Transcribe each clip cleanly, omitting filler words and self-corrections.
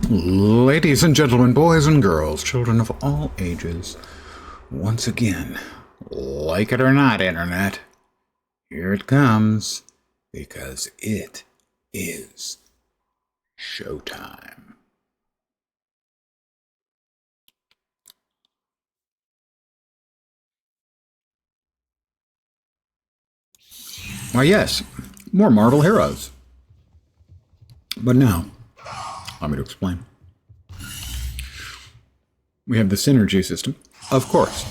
Ladies and gentlemen, boys and girls, children of all ages, once again, like it or not, Internet, here it comes, because it is showtime. Why, yes, more Marvel heroes. But now, allow me to explain. We have the synergy system, of course.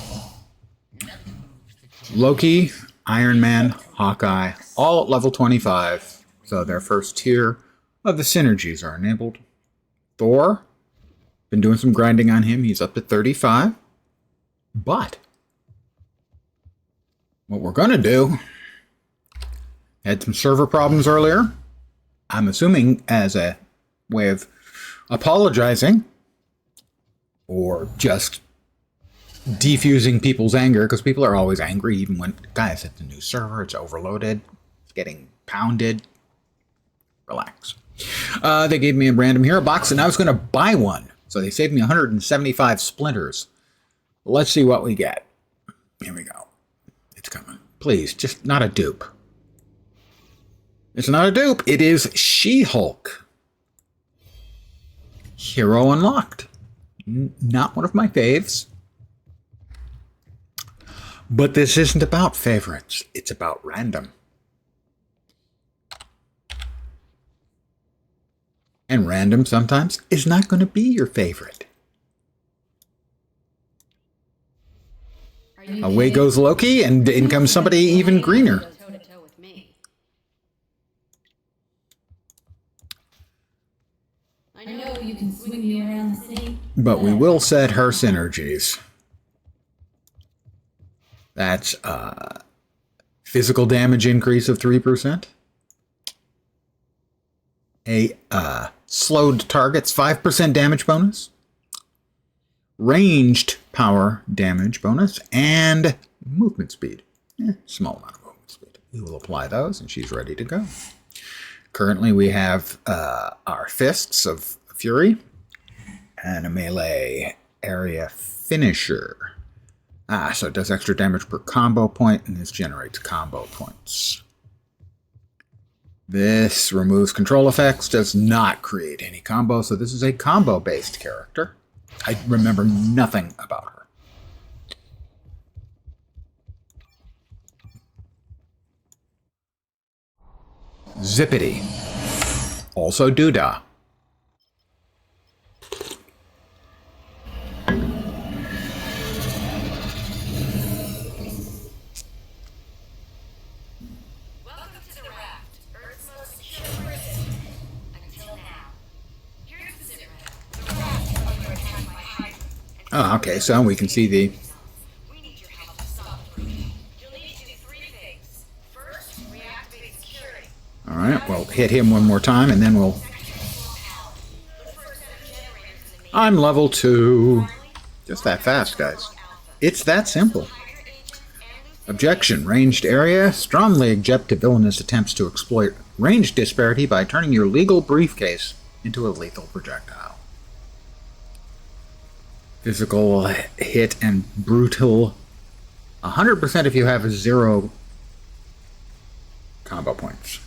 Loki, Iron Man, Hawkeye, all at level 25. So their first tier of the synergies are enabled. Thor, been doing some grinding on him. He's up to 35. But what we're going to do, had some server problems earlier. I'm assuming as a way of apologizing or just defusing people's anger, because people are always angry even when, guys, it's a new server, it's overloaded, it's getting pounded. Relax. They gave me a random hero box and I was going to buy one. So they saved me 175 splinters. Let's see what we get. Here we go. It's coming. Please, just not a dupe. It's not a dupe. It is She-Hulk. Hero unlocked. Not one of my faves. But this isn't about favorites. It's about random. And random sometimes is not going to be your favorite. Away goes Loki, and in comes somebody even greener. I know you can swing me around the city. But we will set her synergies. That's physical damage increase of 3%. A slowed targets 5% damage bonus. Ranged power damage bonus. And movement speed. Small amount of movement speed. We will apply those and she's ready to go. Currently we have our Fists of Fury and a melee area finisher. So it does extra damage per combo point, and this generates combo points. This removes control effects, does not create any combo, so this is a combo-based character. I remember nothing about her. Zippity. Also Doodah. Oh, okay, so we can see the... We need your help to stop the breach. You'll need to do 3 things. First, reactivate security. Alright, well, hit him one more time, and then we'll... I'm level 2. Just that fast, guys. It's that simple. Objection. Ranged area. Strongly object to villainous attempts to exploit range disparity by turning your legal briefcase into a lethal projectile. Physical hit and brutal. 100% if you have 0 combo points.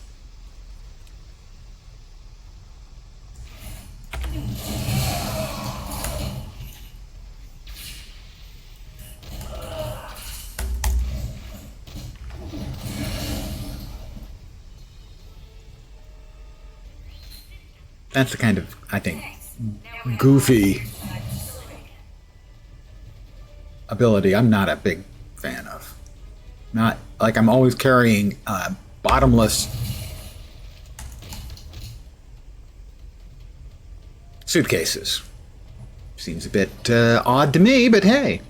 That's the kind of, I think, goofy ability I'm not a big fan of. Not like I'm always carrying bottomless suitcases. Seems a bit odd to me, but hey.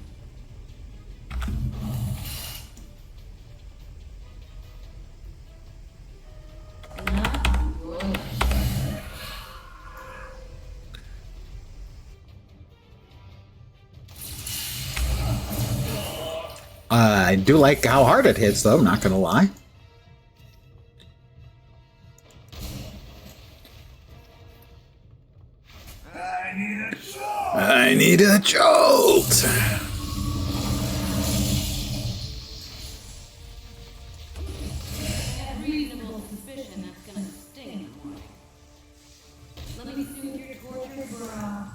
I do like how hard it hits, though, not gonna lie. I need a jolt. I have reasonable suspicion that's gonna sting in the morning. Let me soothe your tortured brow.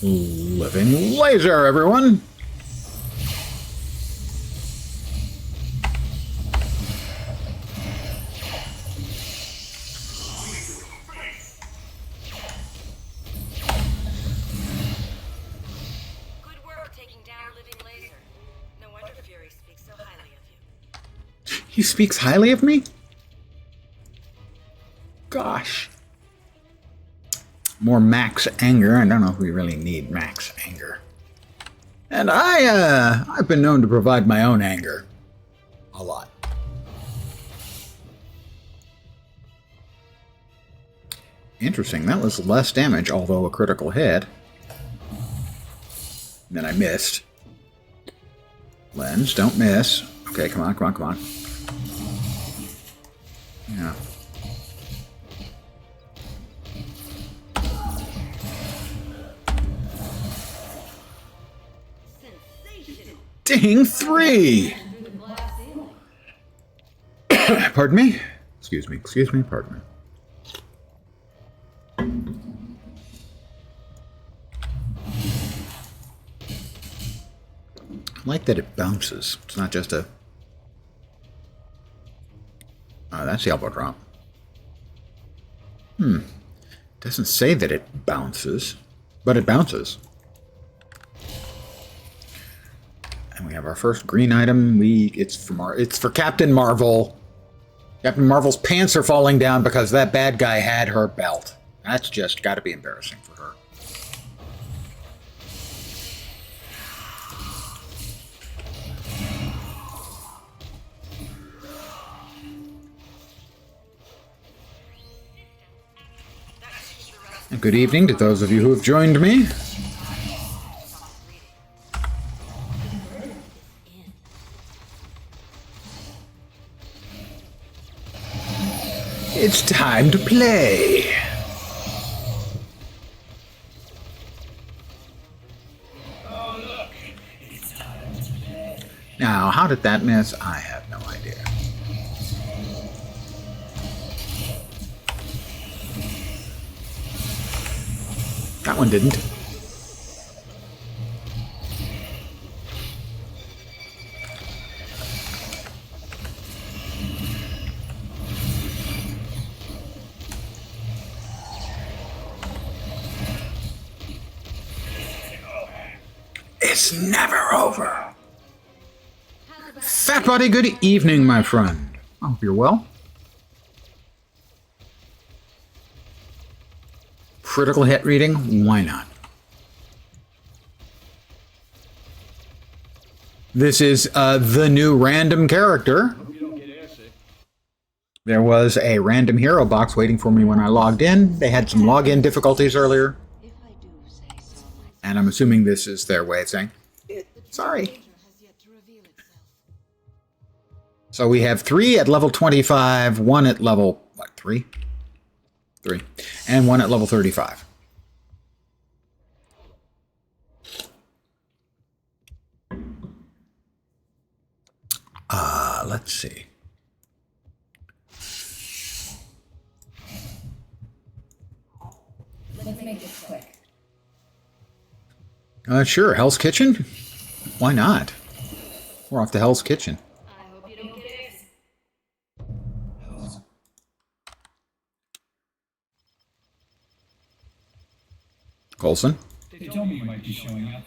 Living laser, everyone. Good work taking down Living Laser. No wonder Fury speaks so highly of you. He speaks highly of me? Gosh. More max anger. I don't know if we really need max anger. And I've been known to provide my own anger. A lot. Interesting. That was less damage, although a critical hit. Then I missed. Lens, don't miss. Okay, come on, come on, come on. Yeah. Sensational. Ding 3! Through the glass ceiling. Pardon me? Excuse me, pardon me. I like that it bounces. It's not just a... Oh, that's the elbow drop. Doesn't say that it bounces, but it bounces. And we have our first green item. It's for Captain Marvel. Captain Marvel's pants are falling down because that bad guy had her belt. That's just got to be embarrassing for her. And good evening to those of you who have joined me. It's time to play. Now, how did that miss? I have no idea. That one didn't. It's never over. Fat Body, good evening, my friend. I hope you're well. Critical hit reading? Why not? This is the new random character. There was a random hero box waiting for me when I logged in. They had some login difficulties earlier. And I'm assuming this is their way of saying, sorry. So we have 3 at level 25, 1 at level, what, 3? 3. And 1 at level 35. Let's see. Let's make this quick. Sure, Hell's Kitchen? Why not? We're off to Hell's Kitchen. I hope you don't get it. Coulson? They told me you might be showing up.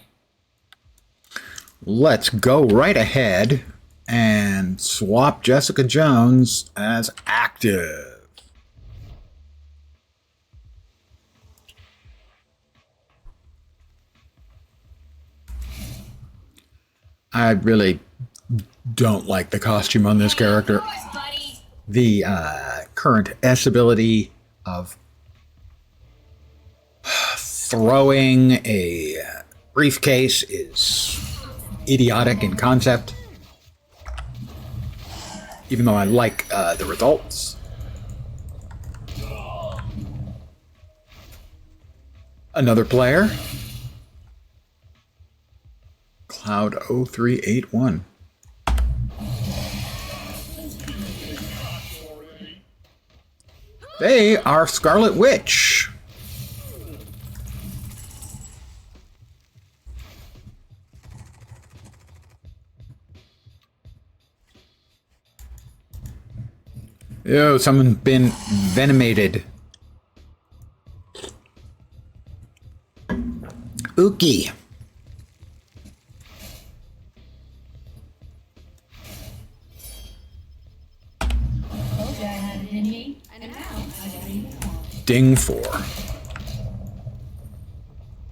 Let's go right ahead and swap Jessica Jones as active. I really don't like the costume on this character. The current S ability of throwing a briefcase is idiotic in concept. Even though I like the results. Another player. Cloud 0381. They are Scarlet Witch. Yo, someone's been venomated. Ookie. Told you I had it in me. And now I got even more. Ding 4.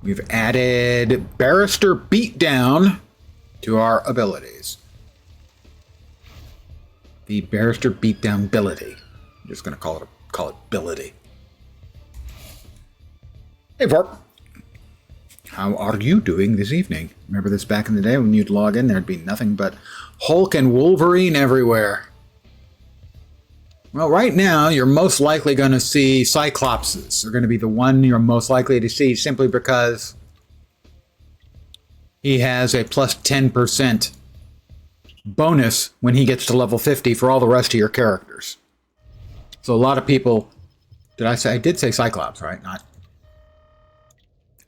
We've added Barrister Beatdown to our abilities. The Barrister Beatdown ability. I'm just gonna call it ability. Hey Varp. How are you doing this evening? Remember this back in the day when you'd log in, there'd be nothing but Hulk and Wolverine everywhere. Well, right now, you're most likely going to see Cyclopses. They're going to be the one you're most likely to see simply because he has a plus 10% bonus when he gets to level 50 for all the rest of your characters. So a lot of people... I did say Cyclops, right? Not...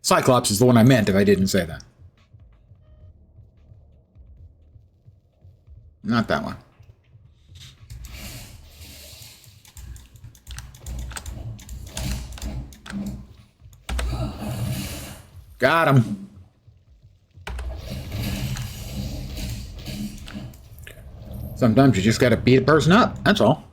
Cyclops is the one I meant if I didn't say that. Not that one. Got him. Sometimes you just gotta beat a person up, that's all.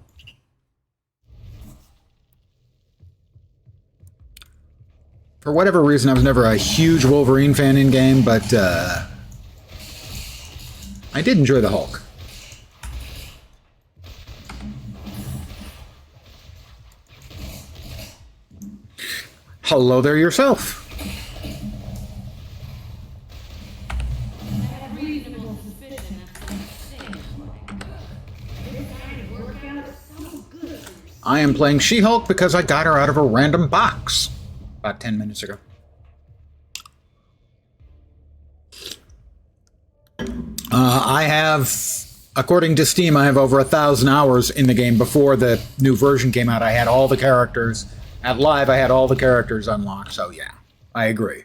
For whatever reason, I was never a huge Wolverine fan in game, but I did enjoy the Hulk. Hello there yourself. I have reasonable suspicion that's gonna sting in the morning. This kind of workout is so good for your I am playing She-Hulk because I got her out of a random box about 10 minutes ago. I have, according to Steam, I have over 1,000 hours in the game. Before the new version came out, I had all the characters. At Live, I had all the characters unlocked, so yeah, I agree.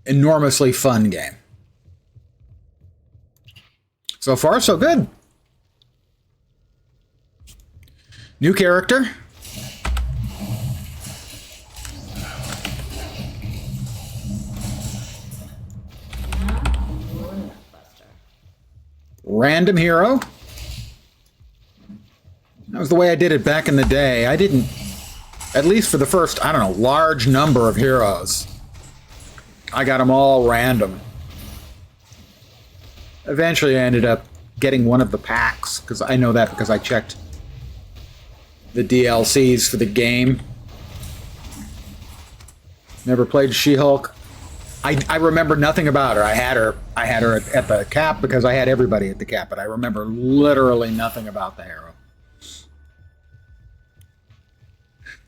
Enormously fun game. So far, so good. New character. Random hero. That was the way I did it back in the day. I didn't, at least for the first, I don't know, large number of heroes, I got them all random. Eventually I ended up getting one of the packs, because I know that because I checked the DLCs for the game. Never played She-Hulk. I remember nothing about her. I had her at the cap because I had everybody at the cap, but I remember literally nothing about the hero.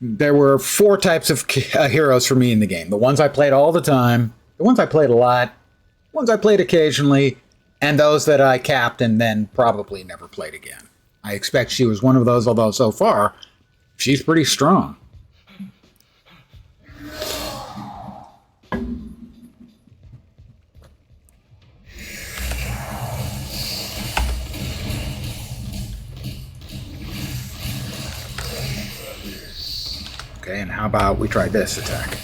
There were 4 types of heroes for me in the game. The ones I played all the time, the ones I played a lot, the ones I played occasionally, and those that I capped and then probably never played again. I expect she was one of those, although so far, she's pretty strong. Okay, and how about we try this attack?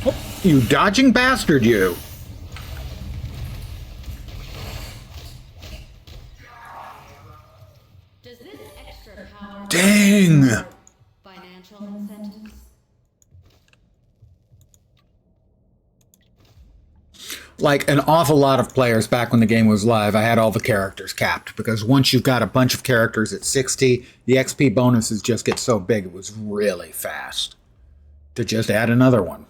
Oh, you dodging bastard, you! Does this extra power Dang! financial incentives? Like an awful lot of players back when the game was live, I had all the characters capped because once you've got a bunch of characters at 60, the XP bonuses just get so big it was really fast to just add another one.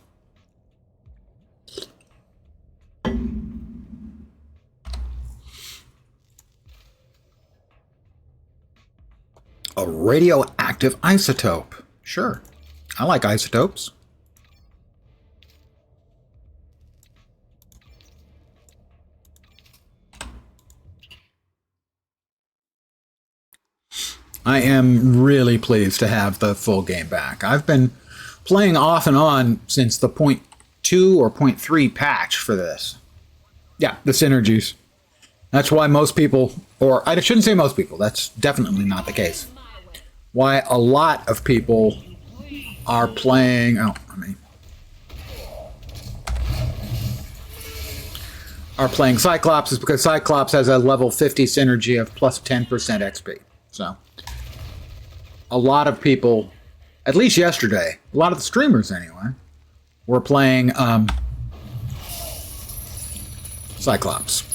A radioactive isotope. Sure. I like isotopes. I am really pleased to have the full game back. I've been playing off and on since the .2 or .3 patch for this. Yeah, the synergies. That's why most people, or I shouldn't say most people, that's definitely not the case. Why a lot of people are playing, are playing Cyclops is because Cyclops has a level 50 synergy of plus 10% XP. So a lot of people, at least yesterday, a lot of the streamers anyway, were playing Cyclops.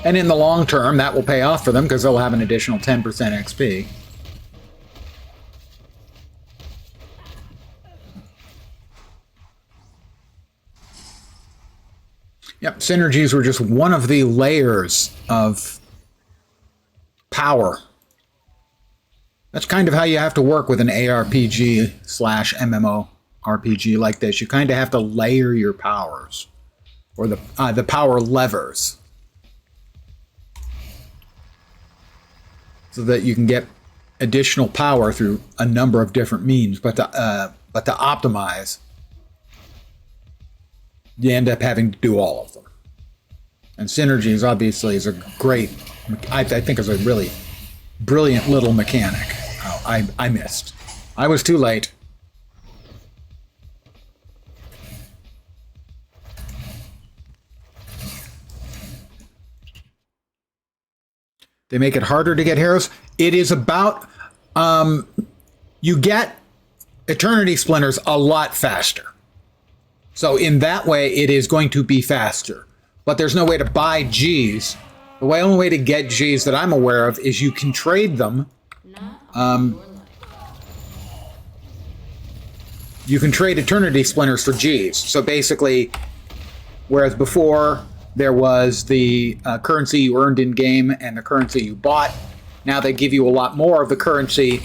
And in the long term, that will pay off for them because they'll have an additional 10% XP. Yep, synergies were just one of the layers of power. That's kind of how you have to work with an ARPG / MMORPG like this. You kind of have to layer your powers, or the power levers, so that you can get additional power through a number of different means. But to optimize, you end up having to do all of them. And synergies obviously is a great, I think is a really brilliant little mechanic. Oh, I missed. I was too late. They make it harder to get heroes. It is about, you get Eternity Splinters a lot faster. So in that way, it is going to be faster. But there's no way to buy Gs. The only way to get Gs that I'm aware of is you can trade them. You can trade Eternity Splinters for Gs. So basically, whereas before there was the currency you earned in game and the currency you bought, now they give you a lot more of the currency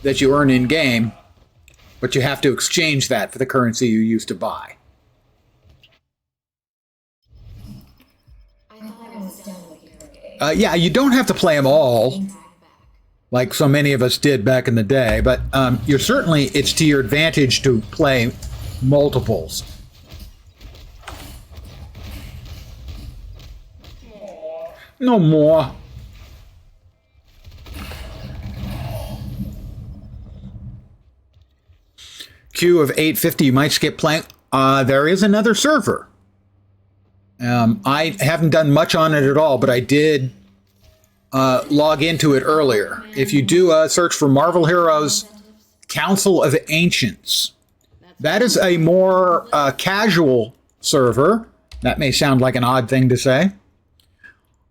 that you earn in game, but you have to exchange that for the currency you used to buy. Yeah, you don't have to play them all, like so many of us did back in the day, but you're certainly, it's to your advantage to play multiples. No more. Queue of 850, you might skip playing. There is another server. I haven't done much on it at all, but I did log into it earlier. If you do a search for Marvel Heroes Council of Ancients, that is a more casual server. That may sound like an odd thing to say,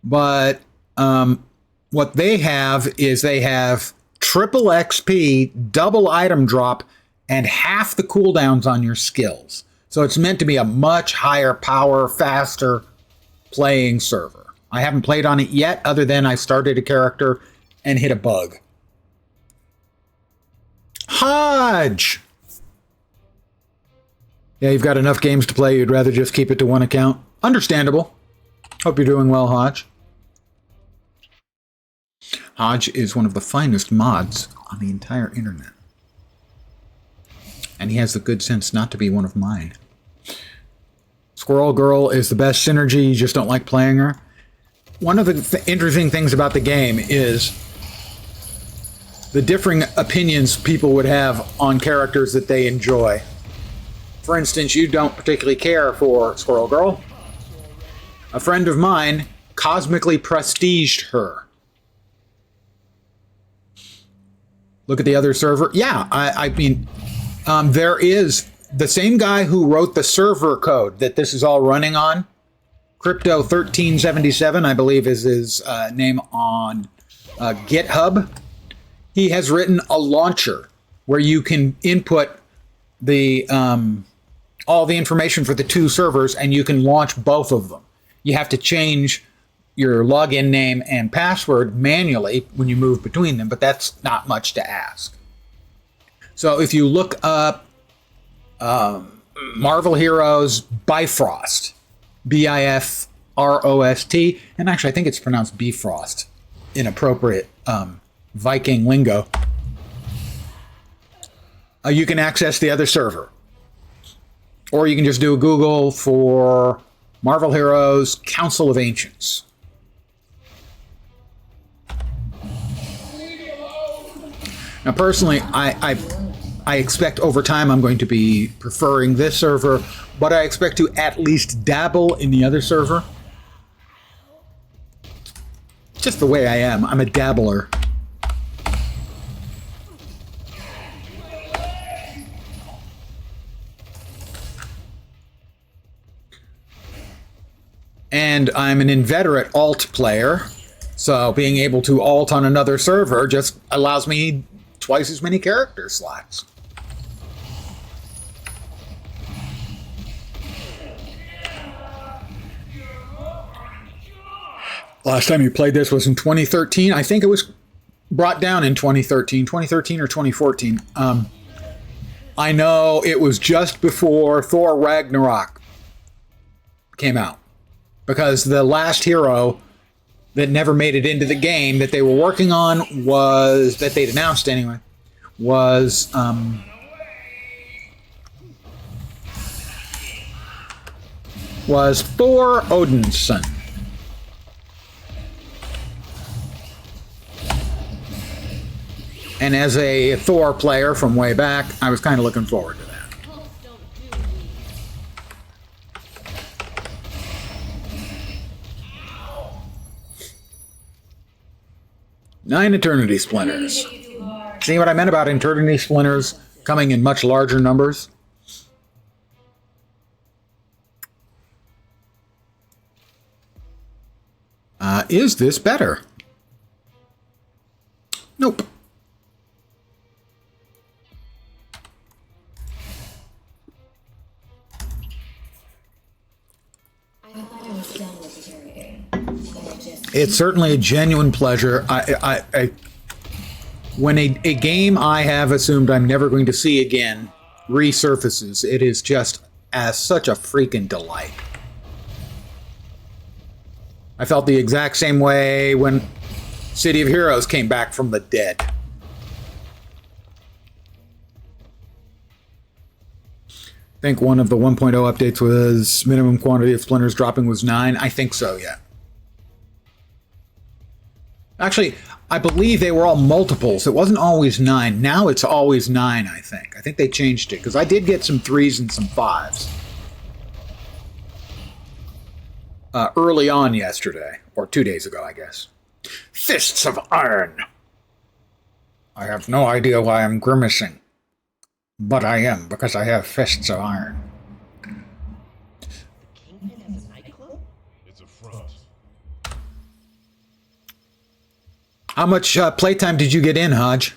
but what they have is they have triple XP, double item drop, and half the cooldowns on your skills. So it's meant to be a much higher power, faster playing server. I haven't played on it yet, other than I started a character and hit a bug. Hodge! Yeah, you've got enough games to play, you'd rather just keep it to one account. Understandable. Hope you're doing well, Hodge. Hodge is one of the finest mods on the entire internet. And he has the good sense not to be one of mine. Squirrel Girl is the best synergy, you just don't like playing her. One of the interesting things about the game is the differing opinions people would have on characters that they enjoy. For instance, you don't particularly care for Squirrel Girl. A friend of mine cosmically prestiged her. Look at the other server. Yeah, I mean, there is the same guy who wrote the server code that this is all running on. Crypto 1377, I believe, is his name on GitHub. He has written a launcher where you can input the all the information for the two servers, and you can launch both of them. You have to change your login name and password manually when you move between them, but that's not much to ask. So if you look up Marvel Heroes Bifrost, Bifrost, and actually I think it's pronounced Bifrost, inappropriate Viking lingo, you can access the other server. Or you can just do a Google for Marvel Heroes Council of Ancients. Now, personally, I expect over time I'm going to be preferring this server, but I expect to at least dabble in the other server. Just the way I am. I'm a dabbler. And I'm an inveterate alt player, so being able to alt on another server just allows me twice as many character slots. Last time you played this was in 2013. I think it was brought down in 2013 or 2014. I know it was just before Thor Ragnarok came out, because the last hero that never made it into the game that they were working on was, that they'd announced anyway, was Thor Odinson. And as a Thor player from way back, I was kind of looking forward to that. Cults don't do these. 9 Eternity Splinters. See what I meant about Eternity Splinters coming in much larger numbers? Is this better? Nope. I thought I was done with curating, but I just... It's certainly a genuine pleasure. When a game I have assumed I'm never going to see again resurfaces, it is just as such a freaking delight. I felt the exact same way when City of Heroes came back from the dead. I think one of the 1.0 updates was minimum quantity of splinters dropping was 9. I think so, yeah. Actually, I believe they were all multiples. It wasn't always 9. Now it's always 9, I think. I think they changed it, because I did get some 3s and some 5s. Early on yesterday, or 2 days ago, I guess. Fists of Iron. I have no idea why I'm grimacing. But I am, because I have fists of iron. It's a front. How much playtime did you get in, Hodge?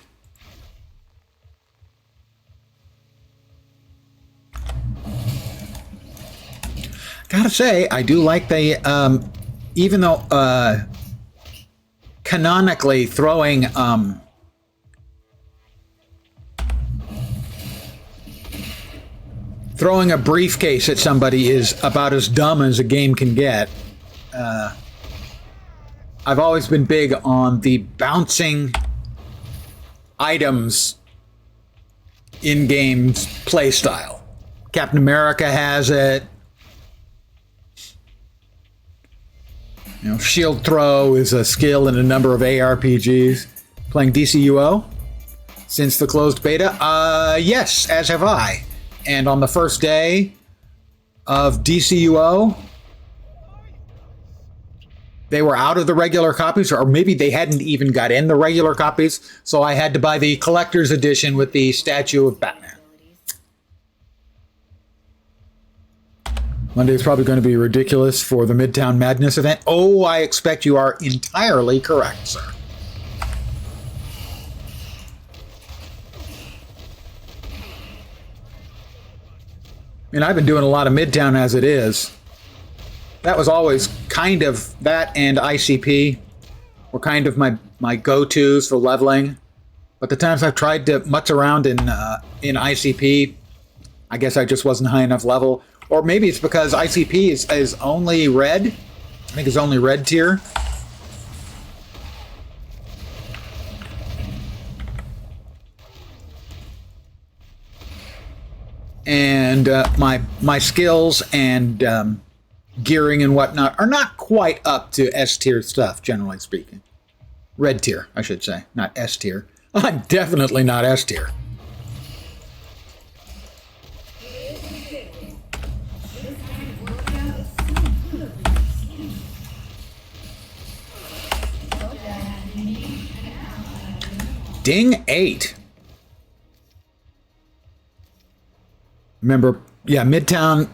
Gotta say, I do like the, even though, canonically throwing, throwing a briefcase at somebody is about as dumb as a game can get. I've always been big on the bouncing items in games play style. Captain America has it. You know, shield throw is a skill in a number of ARPGs. Playing DCUO since the closed beta? Yes, as have I. And on the first day of DCUO, they were out of the regular copies, or maybe they hadn't even got in the regular copies, so I had to buy the collector's edition with the statue of Batman. Monday is probably going to be ridiculous for the Midtown Madness event. Oh, I expect you are entirely correct, sir. I mean, I've been doing a lot of Midtown as it is. That was always kind of, that and ICP were kind of my go-tos for leveling. But the times I've tried to mutz around in ICP, I guess I just wasn't high enough level. Or maybe it's because ICP is only red. I think it's only red tier. And my skills and gearing and whatnot are not quite up to S tier stuff, generally speaking. Red tier, I should say, not S tier. I'm definitely not S tier. Ding 8. Remember, yeah, Midtown.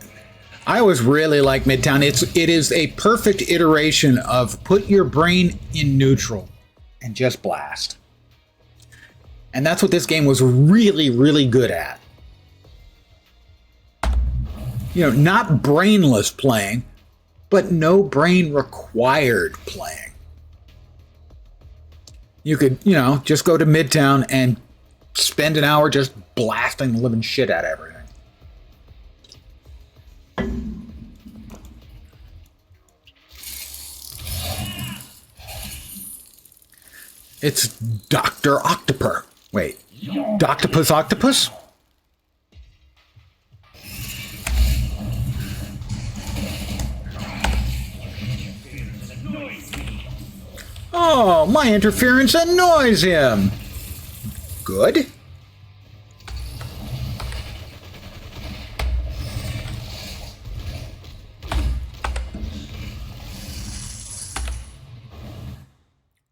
I always really like Midtown. It is a perfect iteration of put your brain in neutral and just blast. And that's what this game was really, really good at. You know, not brainless playing, but no brain required playing. You could, you know, just go to Midtown and spend an hour just blasting the living shit out of everything. It's Dr. Octoper. Wait, Doctopus Octopus? Oh, my interference annoys him. Good.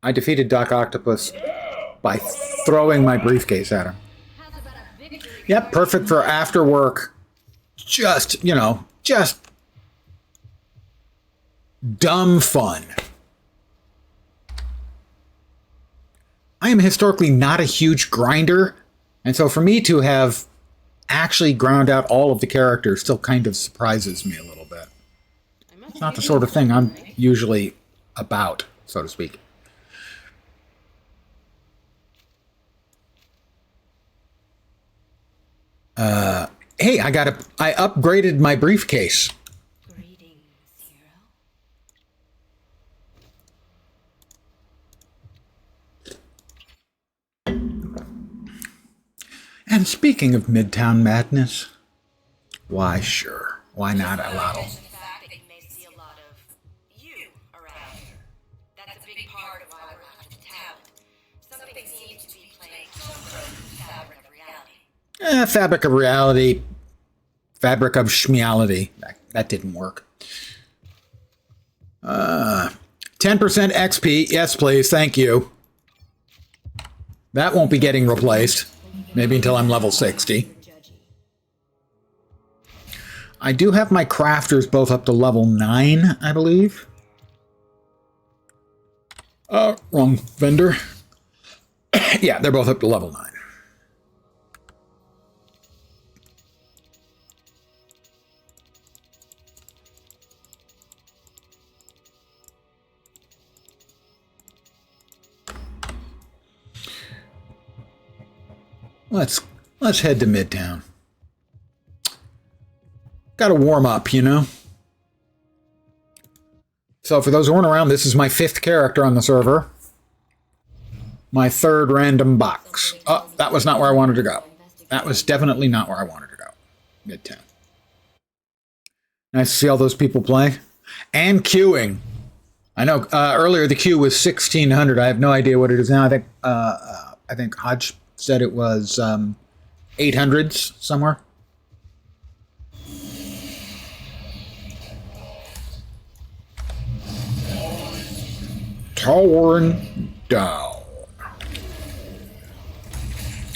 I defeated Doc Octopus by throwing my briefcase at him. Yep, perfect for after work. Just, you know, just dumb fun. I am historically not a huge grinder, and so for me to have actually ground out all of the characters still kind of surprises me a little bit. It's not the sort of thing I'm usually about, so to speak. Hey, I upgraded my briefcase. Greetings, hero. And speaking of Midtown Madness, why sure, why not a lotto? The fact that you may see a lot of you around here. That's a big part of why we're after the talent. Something seems to be playing fabric of reality. Fabric of reality, fabric of schmeality. That didn't work. 10% XP, yes please, thank you. That won't be getting replaced. Maybe until I'm level 60. I do have my crafters both up to level 9, I believe. Wrong vendor. Yeah, they're both up to level 9. Let's head to Midtown. Gotta warm up, you know? So for those who weren't around, this is my 5th character on the server. My 3rd random box. Oh, that was not where I wanted to go. That was definitely not where I wanted to go. Midtown. Nice to see all those people play. And queuing. I know earlier the queue was 1,600. I have no idea what it is now. I think Hodge said it was 800s somewhere. Towering down.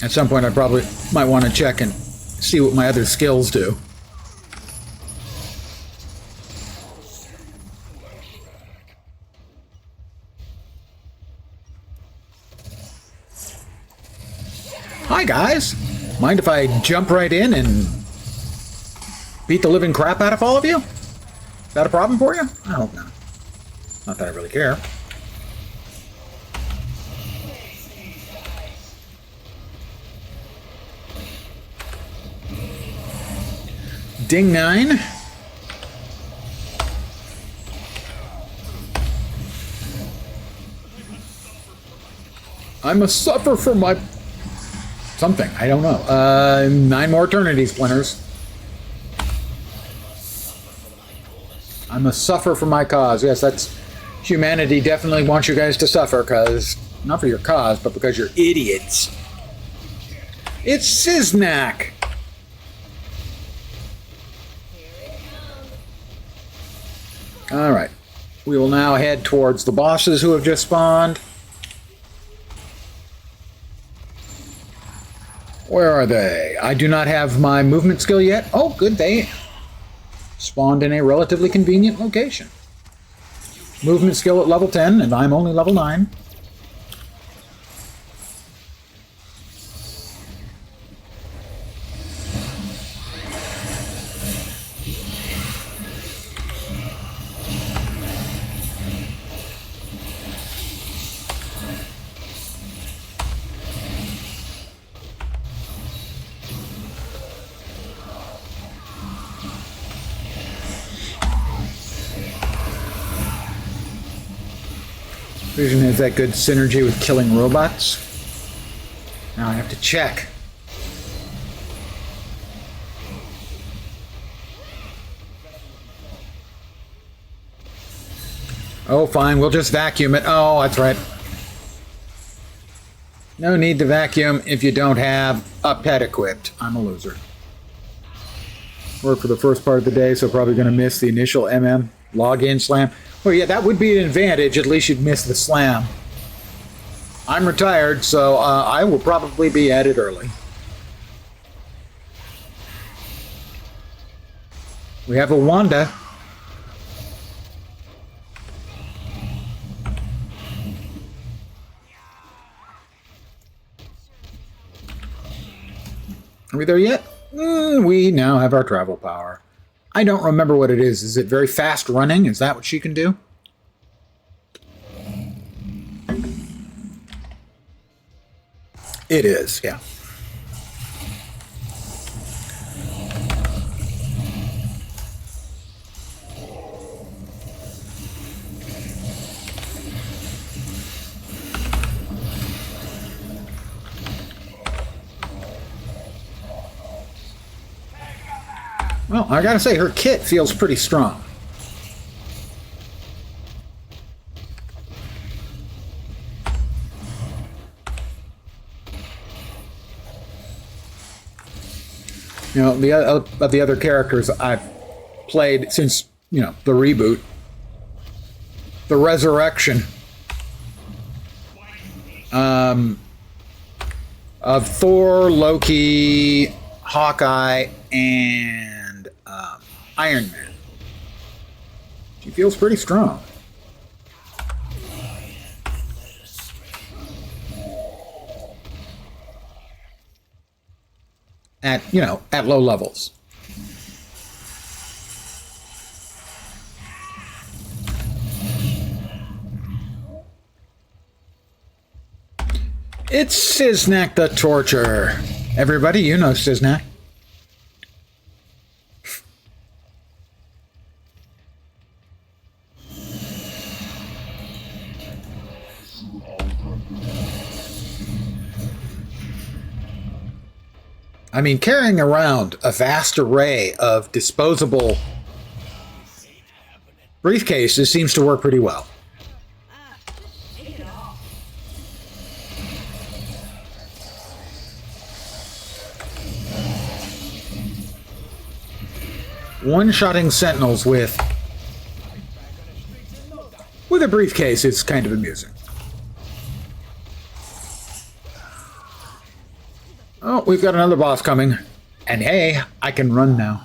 At some point I probably might want to check and see what my other skills do. Hi guys! Mind if I jump right in and beat the living crap out of all of you? that a problem for you? I hope not. Not that I really care. Ding 9. I must suffer for my... something. I don't know. 9 more eternity splinters. I must suffer for my cause. Yes, that's... humanity definitely wants you guys to suffer, because... not for your cause, but because you're idiots. It's Siznak! Alright. We will now head towards the bosses who have just spawned. Where are they? I do not have my movement skill yet. Oh, good, they spawned in a relatively convenient location. Movement skill at level 10, and I'm only level 9. Vision has that good synergy with killing robots. Now I have to check. Oh, fine, we'll just vacuum it. Oh, that's right. No need to vacuum if you don't have a pet equipped. I'm a loser. Work for the first part of the day, so probably going to miss the initial MM login slam. Well, yeah, that would be an advantage. At least you'd miss the slam. I'm retired, so I will probably be at it early. We have a Wanda. Are we there yet? We now have our travel power. I don't remember what it is. Is it very fast running? Is that what she can do? It is, yeah. Well, I gotta say, her kit feels pretty strong. You know, the other characters I've played since, you know, the reboot, the resurrection of Thor, Loki, Hawkeye, and Iron Man. She feels pretty strong. At, you know, at low levels. It's Siznak the Torture. Everybody, you know Siznak. I mean, carrying around a vast array of disposable briefcases seems to work pretty well. One-shotting sentinels with a briefcase is kind of amusing. Oh, we've got another boss coming. And hey, I can run now.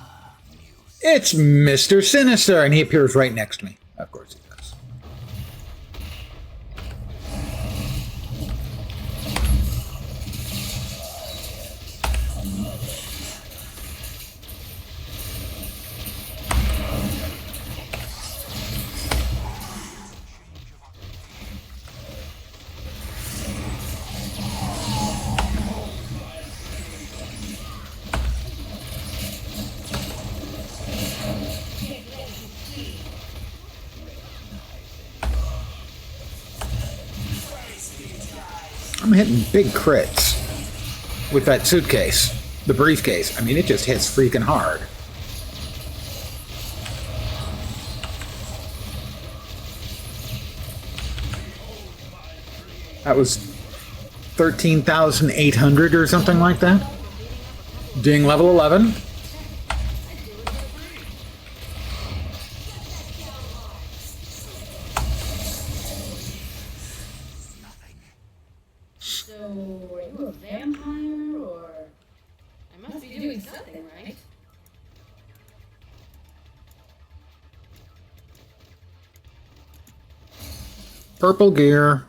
It's Mr. Sinister, and he appears right next to me. Of course he does. I'm hitting big crits with that suitcase, the briefcase. I mean, it just hits freaking hard. That was 13,800 or something like that. Doing level 11. So, are you a vampire, or... I must be doing something right. Purple gear.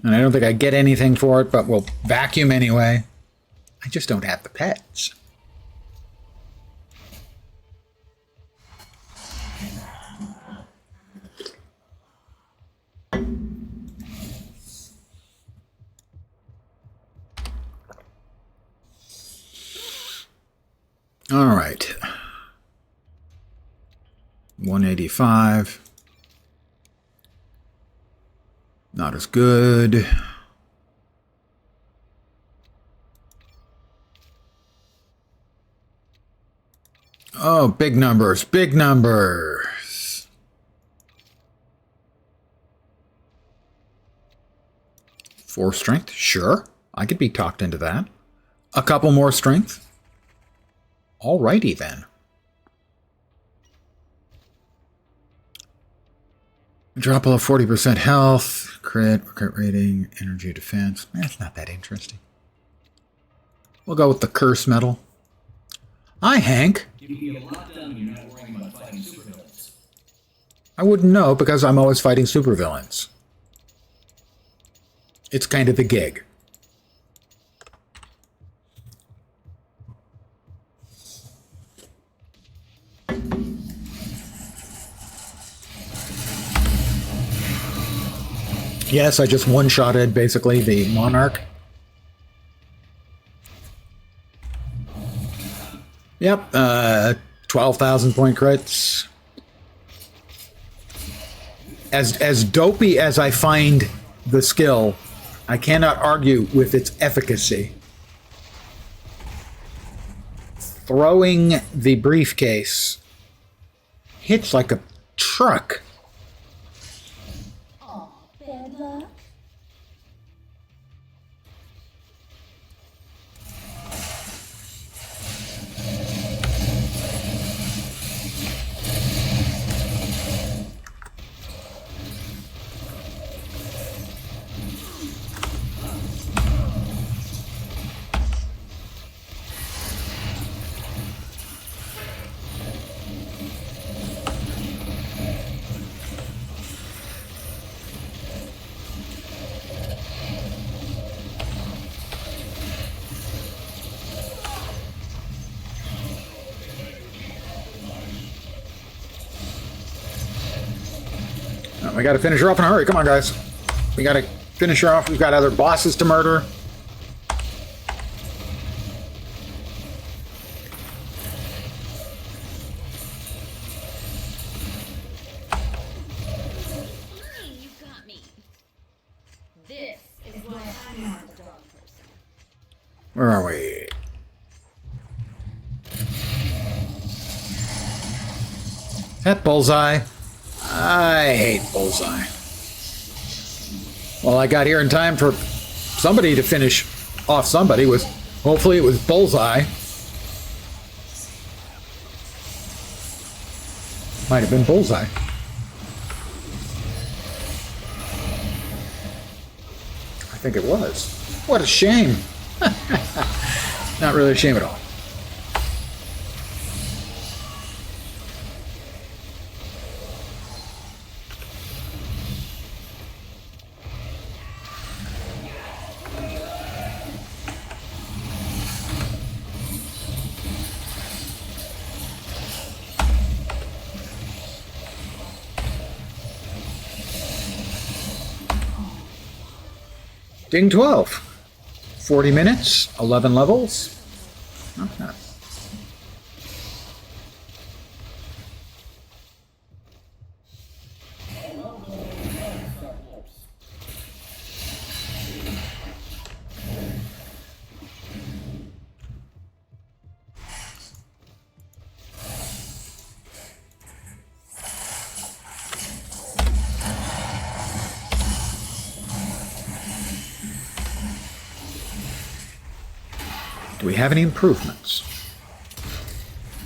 And I don't think I get anything for it, but we'll vacuum anyway. I just don't have the pets. All right. 185. Not as good. Oh, big numbers, big numbers. Four strength, sure. I could be talked into that. A couple more strength. Alrighty then. Drop below 40% health, crit rating, energy defense. That's not that interesting. We'll go with the curse metal. Hi, Hank. You can get a lot done when you're not worrying about fighting supervillains. I wouldn't know because I'm always fighting supervillains. It's kind of the gig. Yes, I just one-shotted basically the Monarch. Yep, 12,000 point crits. As dopey as I find the skill, I cannot argue with its efficacy. Throwing the briefcase hits like a truck. Bad luck? We got to finish her off in a hurry. Come on, guys. We got to finish her off. We've got other bosses to murder. Fine, you got me. This is why I'm not a dog person. Where are we? That Bullseye. I hate Bullseye. Well, I got here in time for somebody to finish off somebody. Hopefully it was Bullseye. Might have been Bullseye. I think it was. What a shame. Not really a shame at all. Ding 12. 40 minutes, 11 levels. Not bad. Do we have any improvements?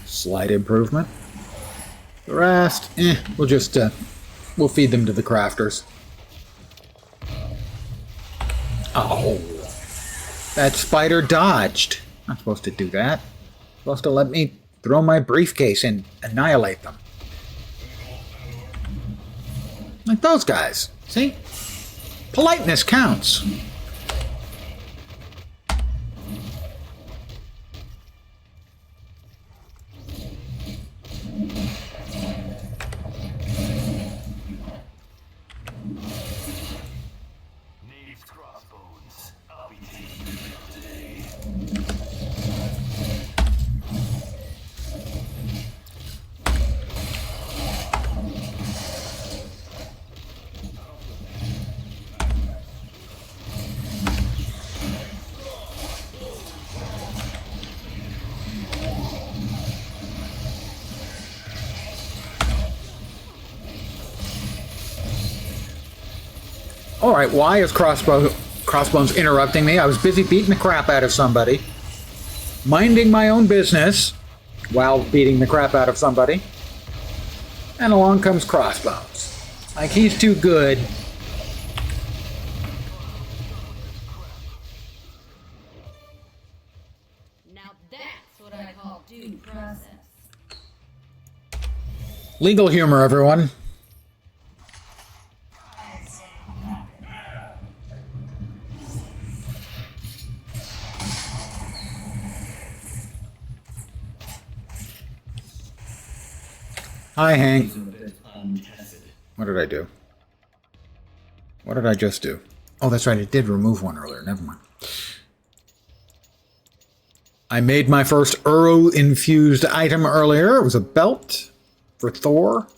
Slight improvement. The rest, we'll just, we'll feed them to the crafters. Oh, that spider dodged. Not supposed to do that. Supposed to let me throw my briefcase and annihilate them. Like those guys. See? Politeness counts. Knave's crossbones. I'll be taking you today. Alright, why is Crossbones interrupting me? I was busy beating the crap out of somebody. Minding my own business while beating the crap out of somebody. And along comes Crossbones. Like he's too good. Now that's what I call due process. Legal humor, everyone. Hi, Hank. He's a bit untested. What did I do? What did I just do? Oh, that's right. I did remove one earlier. Never mind. I made my first Uro-infused item earlier. It was a belt for Thor,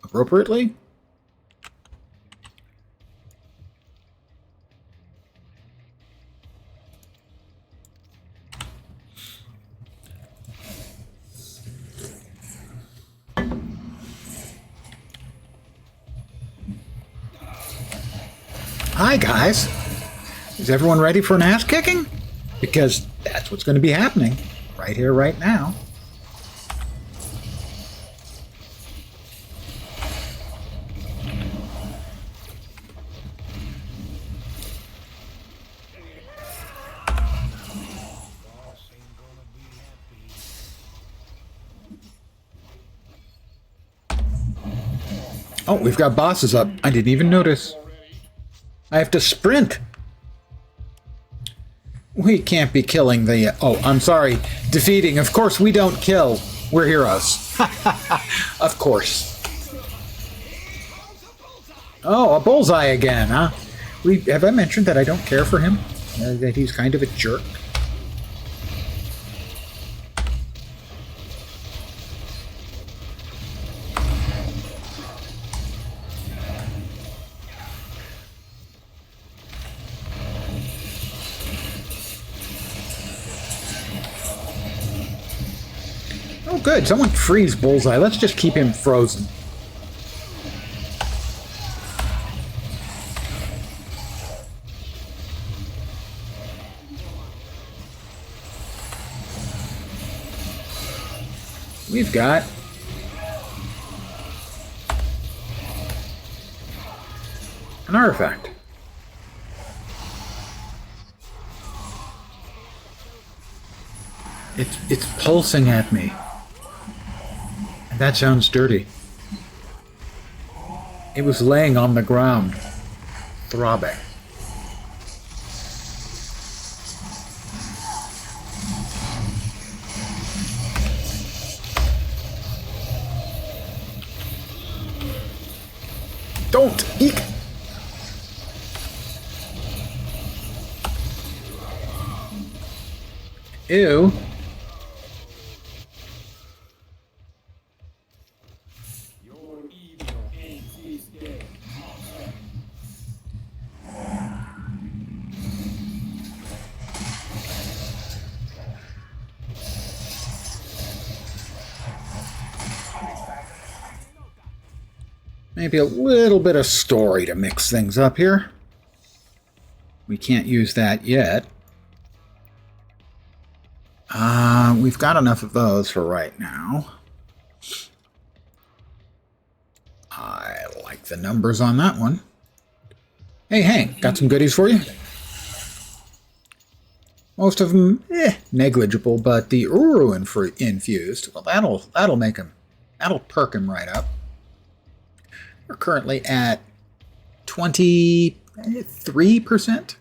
appropriately. Hi, guys. Is everyone ready for an ass kicking? Because that's what's going to be happening right here, right now. Oh, we've got bosses up. I didn't even notice. I have to sprint. We can't be killing the... oh, I'm sorry. Defeating. Of course we don't kill. We're heroes. Of course. Oh, a bullseye again, huh? Have I mentioned that I don't care for him? That he's kind of a jerk? Oh, good. Someone freeze Bullseye. Let's just keep him frozen. We've got an artifact. It's pulsing at me. And that sounds dirty. It was laying on the ground, throbbing. Don't! Eek! Ew. Maybe a little bit of story to mix things up here. We can't use that yet. We've got enough of those for right now. I like the numbers on that one. Hey, Hank, got some goodies for you. Most of them, negligible, but the Uru infused, well, that'll make him, that'll perk him right up. We're currently at 23%,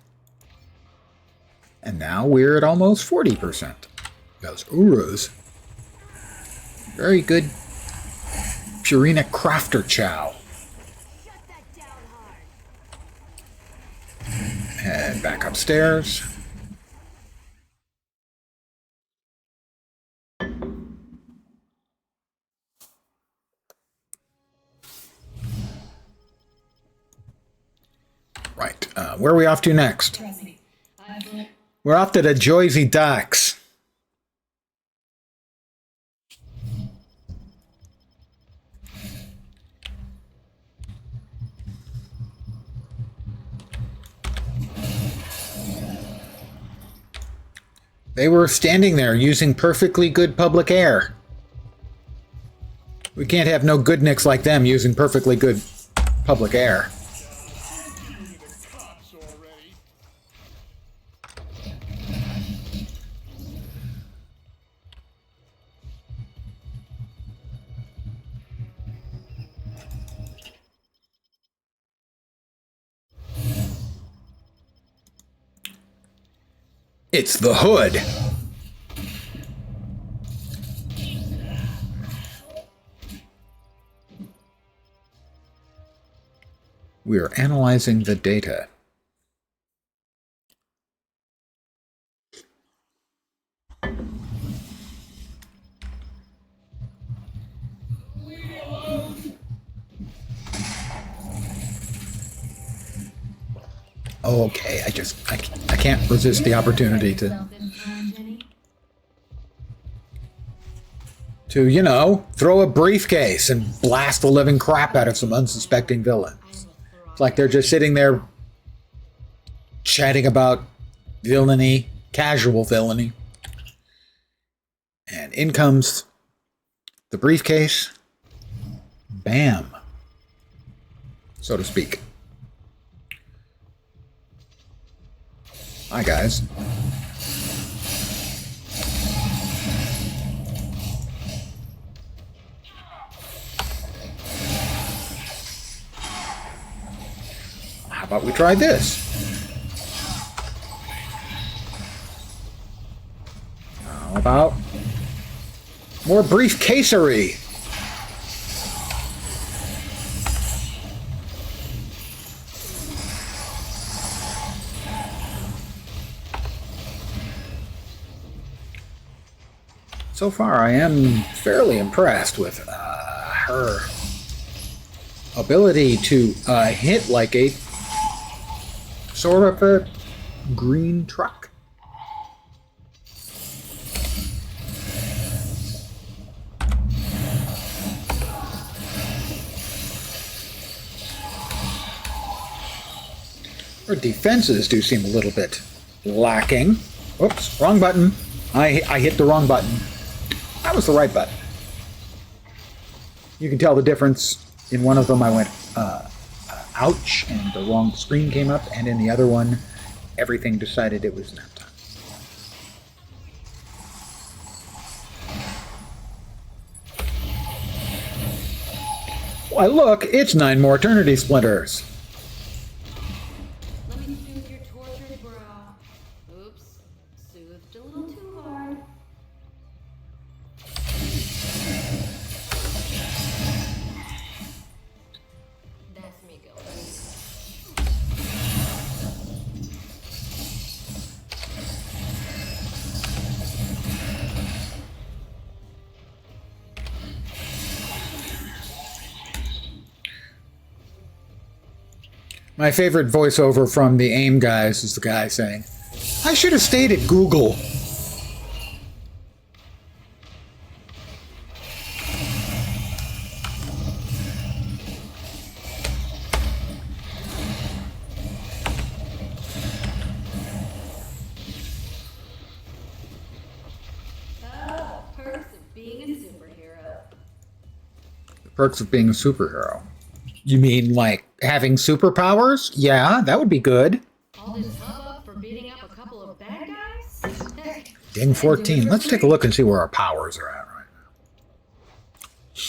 and now we're at almost 40%. Those Urus, very good. Purina Crafter Chow. Head back upstairs. Right, where are we off to next? We're off to the Jersey Docks. They were standing there using perfectly good public air. We can't have no good nicks like them using perfectly good public air. It's the Hood. We are analyzing the data. Oh, okay. I can't resist the opportunity to, you know, throw a briefcase and blast the living crap out of some unsuspecting villains. It's like they're just sitting there chatting about villainy, casual villainy. And in comes the briefcase. Bam. So to speak. Hi, guys. How about we try this? How about more briefcasery? So far, I am fairly impressed with her ability to hit like a sort of a green truck. Her defenses do seem a little bit lacking. Oops, wrong button. I hit the wrong button. That was the right button. You can tell the difference. In one of them I went, ouch, and the wrong screen came up, and in the other one, everything decided it was nap time. Why look, it's 9 more Eternity Splinters. Let me soothe your tortured brow. Oops, soothed a little too hard. That's me going. My favorite voiceover from the AIM guys is the guy saying, I should have stayed at Google. Perks of being a superhero. You mean like having superpowers? Yeah, that would be good. All this hubbub for beating up a couple of bad guys? Ding 14. Let's take a look and see where our powers are at right now.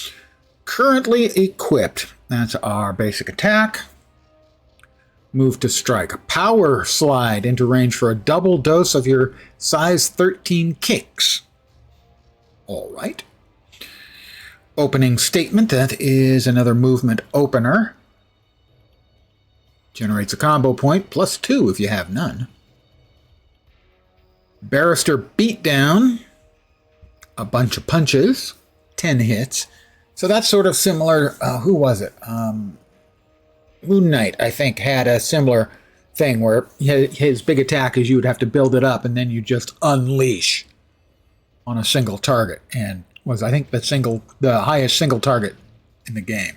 Currently equipped. That's our basic attack. Move to strike. Power slide into range for a double dose of your size 13 kicks. All right. Opening statement. That is another movement opener. Generates a combo point, +2 if you have none. Barrister beatdown. A bunch of punches. 10 hits. So that's sort of similar. Who was it? Moon Knight, I think, had a similar thing where his big attack is you would have to build it up and then you just unleash on a single target. And was, I think, the highest single target in the game.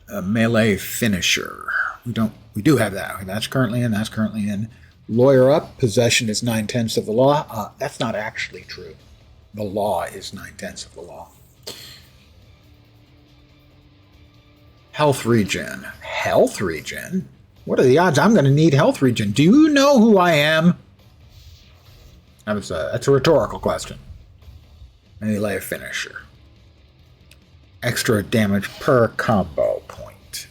A melee finisher. We do have that. That's currently in. Lawyer up. Possession is 9/10 of the law. That's not actually true. The law is 9/10 of the law. Health regen. Health regen? What are the odds I'm going to need health regen? Do you know who I am? That's a rhetorical question. Melee finisher. Extra damage per combo point.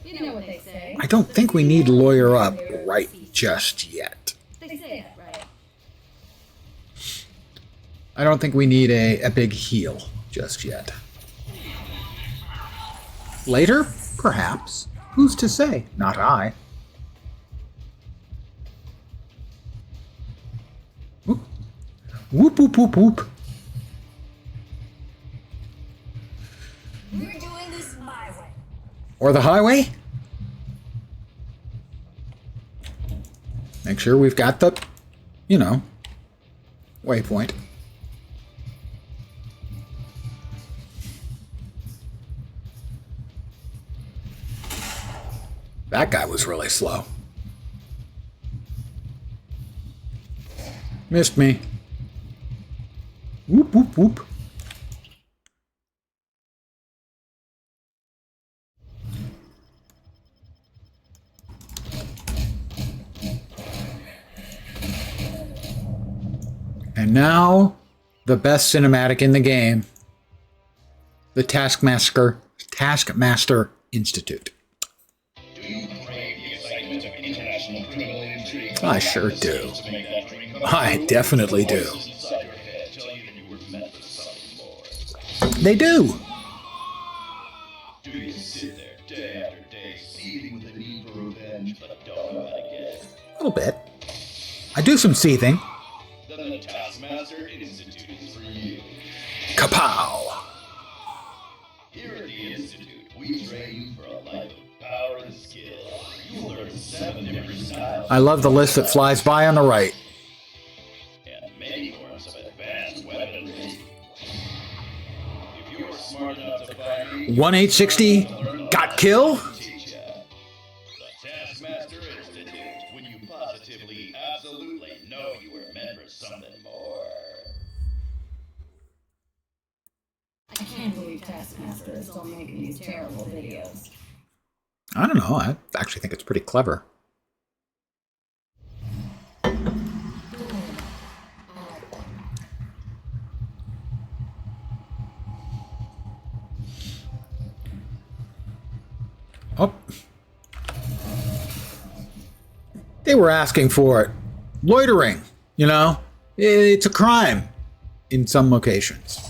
You know what they say. I don't think we need lawyer up right just yet. They say it, right? I don't think we need a big heal just yet. Later? Perhaps. Who's to say? Not I. Whoop. Whoop, whoop, whoop, whoop. We're doing this my way. Or the highway? Make sure we've got the, waypoint. That guy was really slow. Missed me. Whoop, whoop, whoop. And now, the best cinematic in the game. The Taskmaster Institute. Do you crave the excitement of international criminal intrigue? I sure do. To make that drink I definitely do. voices inside your head tell you that you were meant for something more. They do. Do you sit there day after day, seething with the need for revenge, but don't know how to get it? A little bit. I do some seething. Then the Taskmaster Institute is for you. Kapow! Here at the Institute, we train you for a life of power and skill. You'll learn 7 different styles I love the list that flies by on the right. and many forms of advanced weaponry. If you're smart enough to find me, 1-860 got kill? teach ya. The Taskmaster Institute, when you positively, absolutely know you were meant for something more. I can't believe Taskmaster is still making these terrible videos. I don't know. I actually think it's pretty clever. Oh. They were asking for it. Loitering, It's a crime in some locations.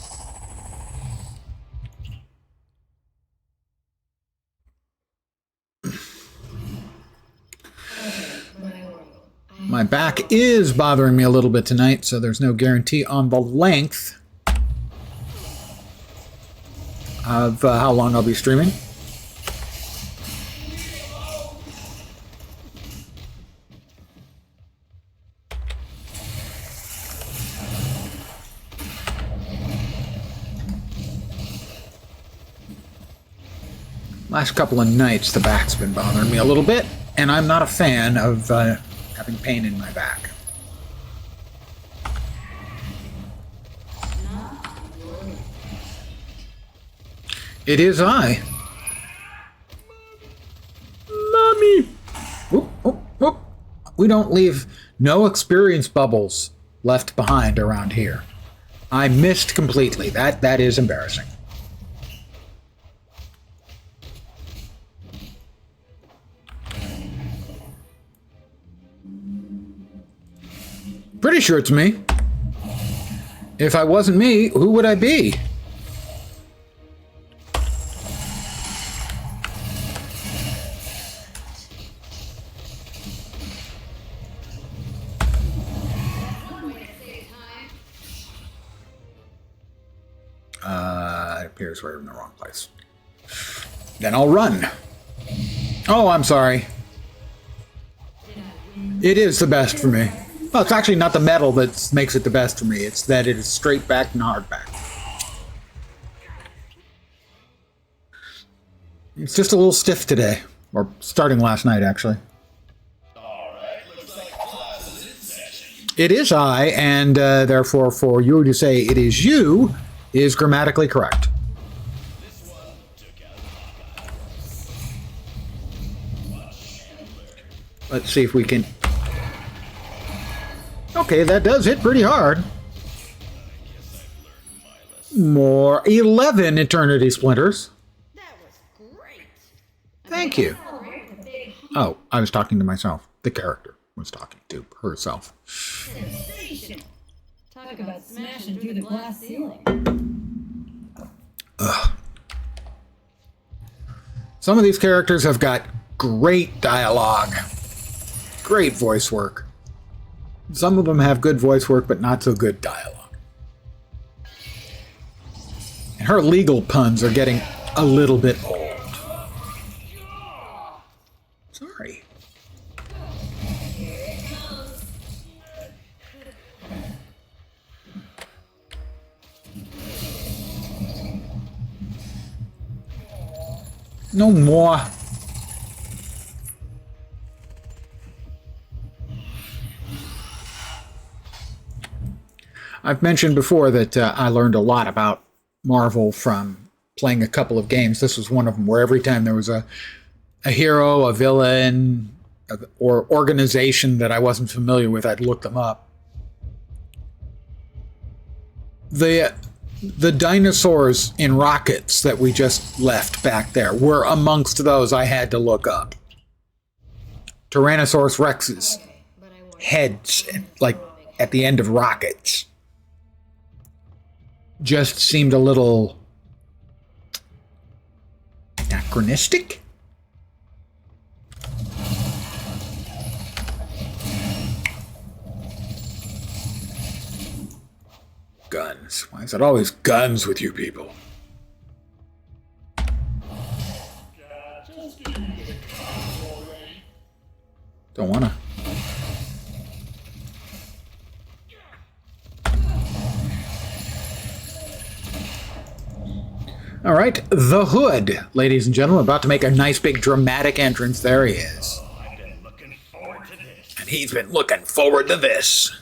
My back is bothering me a little bit tonight, so there's no guarantee on the length of how long I'll be streaming. Last couple of nights, the back's been bothering me a little bit, and I'm not a fan of having pain in my back. Not It is I. Mommy! Oop, oop, oop. We don't leave no experience bubbles left behind around here. I missed completely. That is embarrassing. Pretty sure it's me. If I wasn't me, who would I be? It appears we're in the wrong place. Then I'll run. Oh, I'm sorry. It is the best for me. Well, it's actually not the metal that makes it the best for me. It's that it is straight back and hard back. It's just a little stiff today. Or starting last night, actually. It is I, and therefore for you to say it is you is grammatically correct. Let's see if we can... Okay, that does hit pretty hard. More 11 Eternity Splinters. That was great. Thank you. Oh, I was talking to myself. The character was talking to herself. Sensational. Talk about smashing through the glass ceiling. Some of these characters have got great dialogue, great voice work. Some of them have good voice work, but not so good dialogue. And her legal puns are getting a little bit old. Sorry. No more. I've mentioned before that I learned a lot about Marvel from playing a couple of games. This was one of them where every time there was a hero, a villain, or organization that I wasn't familiar with, I'd look them up. The dinosaurs in rockets that we just left back there were amongst those I had to look up. Tyrannosaurus Rex's heads, like at the end of rockets, just seemed a little anachronistic. Guns. Why is it always guns with you people? Don't wanna. All right, the Hood, ladies and gentlemen, about to make a nice big dramatic entrance. There he is. I've been looking forward to this. And he's been looking forward to this.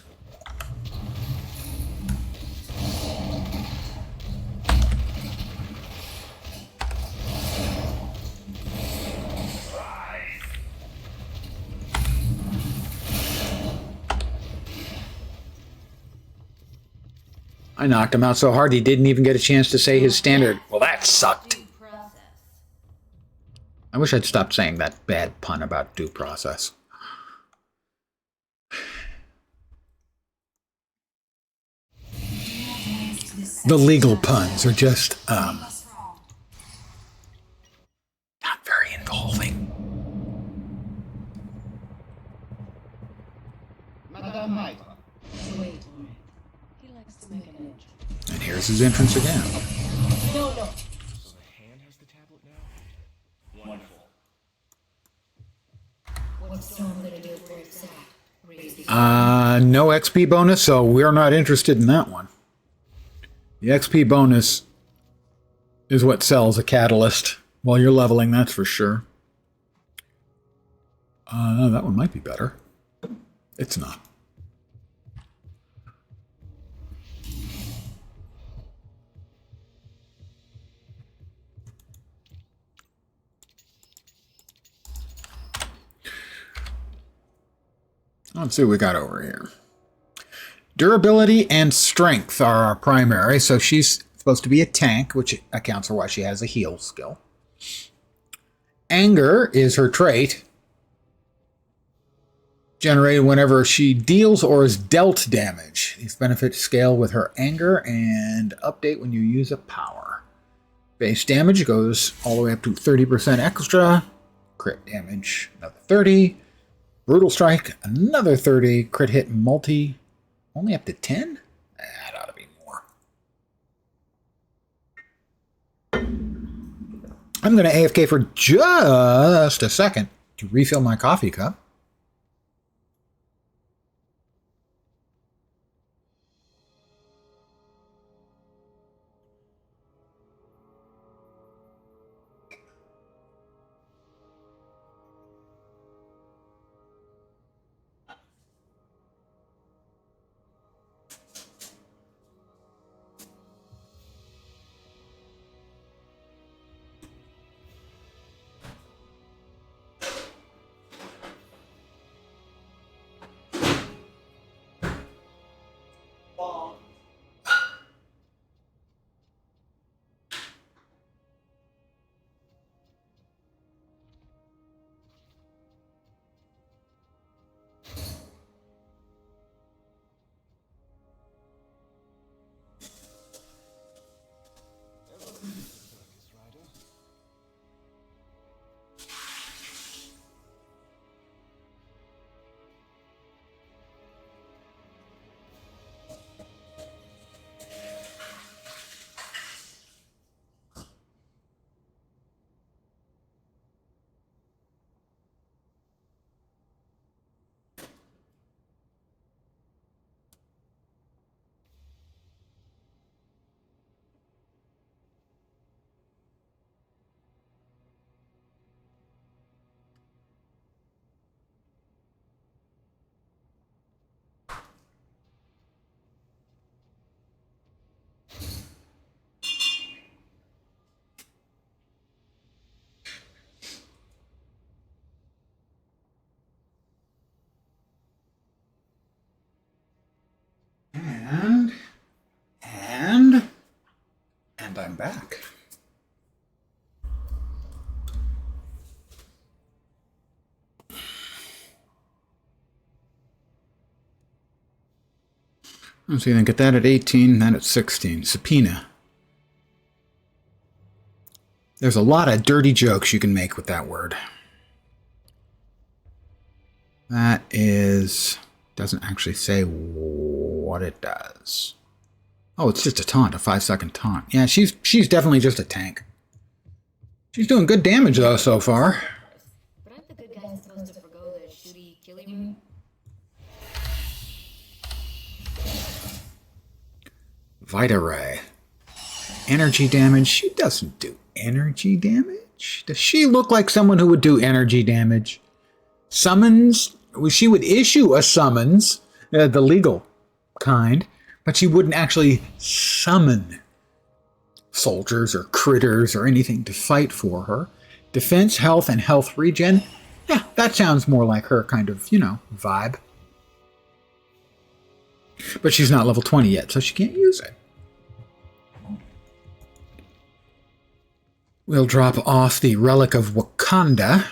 I knocked him out so hard he didn't even get a chance to say his standard. Well, that sucked. Due process. I wish I'd stopped saying that bad pun about due process. The legal puns are just, not very involving. Madame Maître. Wait. He likes to make an entrance. And here's his entrance again. No. So the hand has the tablet now? Wonderful. What's Storm gonna do for its sack? Raise the No XP bonus, so we're not interested in that one. The XP bonus is what sells a catalyst while you're leveling, that's for sure. That one might be better. It's not. Let's see what we got over here. Durability and strength are our primary, so she's supposed to be a tank, which accounts for why she has a heal skill. Anger is her trait, generated whenever she deals or is dealt damage. These benefits scale with her anger and update when you use a power. Base damage goes all the way up to 30% extra. Crit damage, another 30. Brutal strike, another 30. Crit hit multi, only up to 10? That ought to be more. I'm going to AFK for just a second to refill my coffee cup. And I'm back. So you then get that at 18, that at 16. Subpoena. There's a lot of dirty jokes you can make with that word. That is... doesn't actually say what it does. Oh, it's just a taunt, a 5-second taunt. Yeah, she's definitely just a tank. She's doing good damage, though, so far. But aren't the good guys supposed to forgo the shooty, killy route? Vita Ray. Energy damage. She doesn't do energy damage. Does she look like someone who would do energy damage? Summons? Well, she would issue a summons, the legal kind, but she wouldn't actually summon soldiers or critters or anything to fight for her. Defense, health, and health regen. Yeah, that sounds more like her kind of, vibe. But she's not level 20 yet, so she can't use it. We'll drop off the Relic of Wakanda.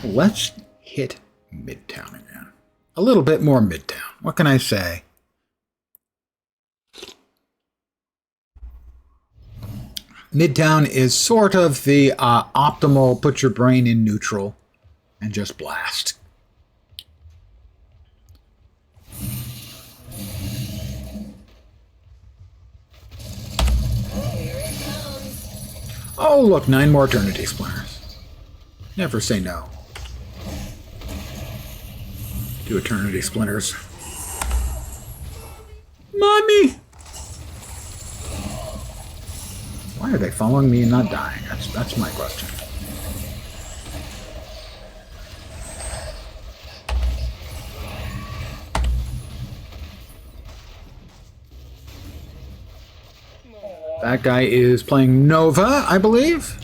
Let's hit Midtown again. A little bit more Midtown. What can I say? Midtown is sort of the optimal put your brain in neutral and just blast. Oh, look, 9 more Eternity Splinters. Never say no to Eternity Splinters. Mommy! Why are they following me and not dying? That's my question. That guy is playing Nova, I believe.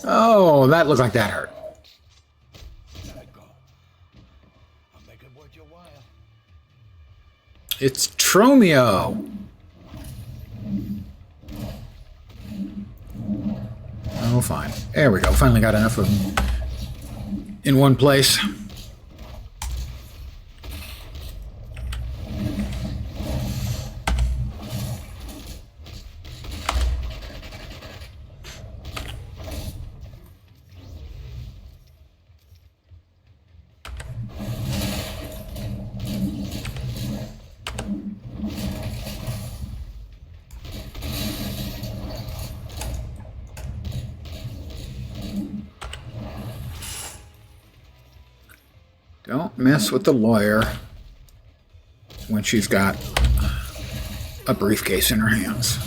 Oh, that looked like that hurt. Let it go. I'll make it worth your while. It's Tromeo. Oh, fine. There we go. Finally got enough of them in one place. Don't mess with the lawyer when she's got a briefcase in her hands.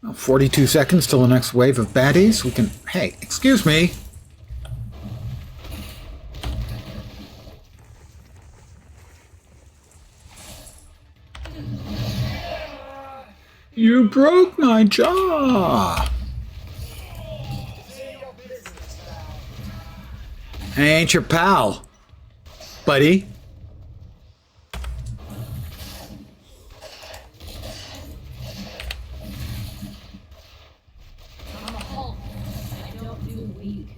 Well, 42 seconds till the next wave of baddies. We can... Hey, excuse me. You broke my jaw. I ain't your pal, buddy. I'm a Hulk. I don't do weak.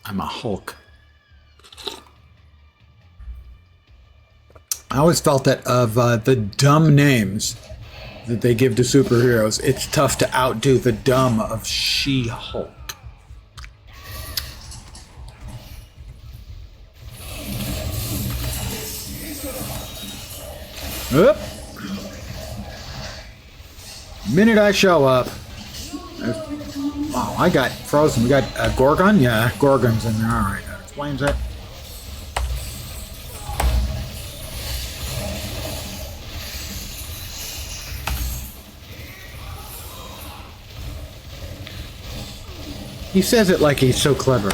I'm a Hulk. I always felt that of the dumb names that they give to superheroes, it's tough to outdo the dumb of She-Hulk. Oop. Minute I show up. Oh, I got frozen. We got Gorgon? Yeah, Gorgon's in there. Alright, that explains it. He says it like he's so clever.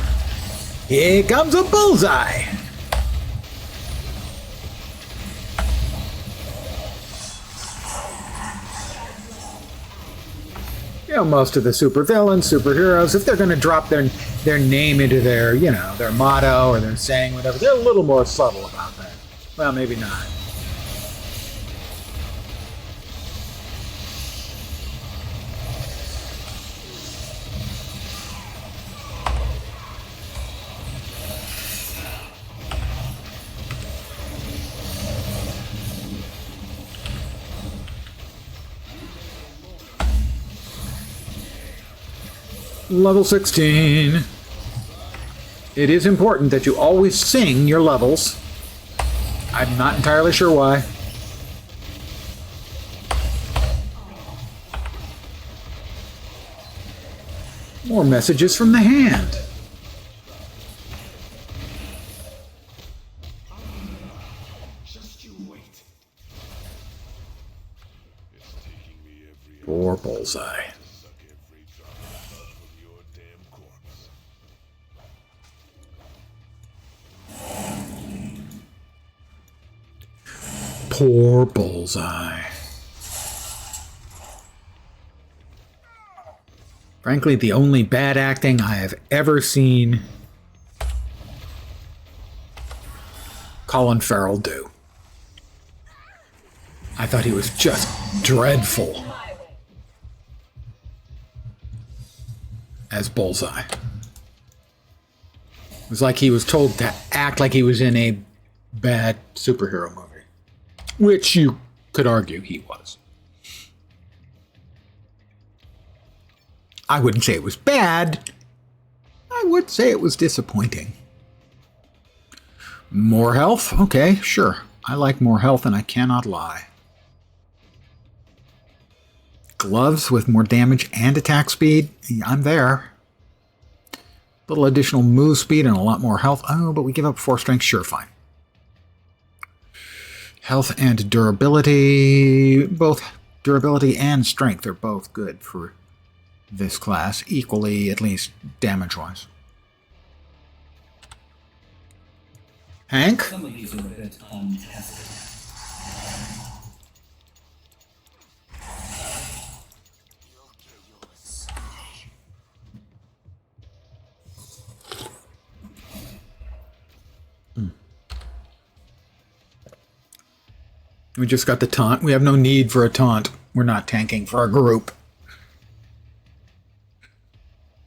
Here comes a bullseye! You know, most of the supervillains, superheroes, if they're going to drop their name into their, you know, their motto or their saying, whatever, they're a little more subtle about that. Well, maybe not. Level 16. It is important that you always sing your levels. I'm not entirely sure why. More messages from the hand. Just you wait. It's taking me every Poor Bullseye. suck every drop of blood from your damn corpse. Poor Bullseye. Frankly, the only bad acting I have ever seen Colin Farrell do. I thought he was just dreadful as Bullseye. It was like he was told to act like he was in a bad superhero movie. Which you could argue he was. I wouldn't say it was bad. I would say it was disappointing. More health? Okay, sure. I like more health and I cannot lie. Gloves with more damage and attack speed? I'm there. Little additional move speed and a lot more health. Oh, but we give up 4 strength? Sure, fine. Health and durability. Both durability and strength are both good for this class. Equally, at least damage-wise. Hank? Some of these are a bit untested. We just got the taunt. We have no need for a taunt. We're not tanking for our group.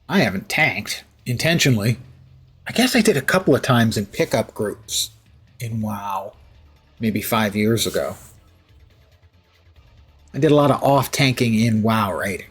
I haven't tanked intentionally. I guess I did a couple of times in pickup groups in WoW, maybe 5 years ago. I did a lot of off-tanking in WoW raiding.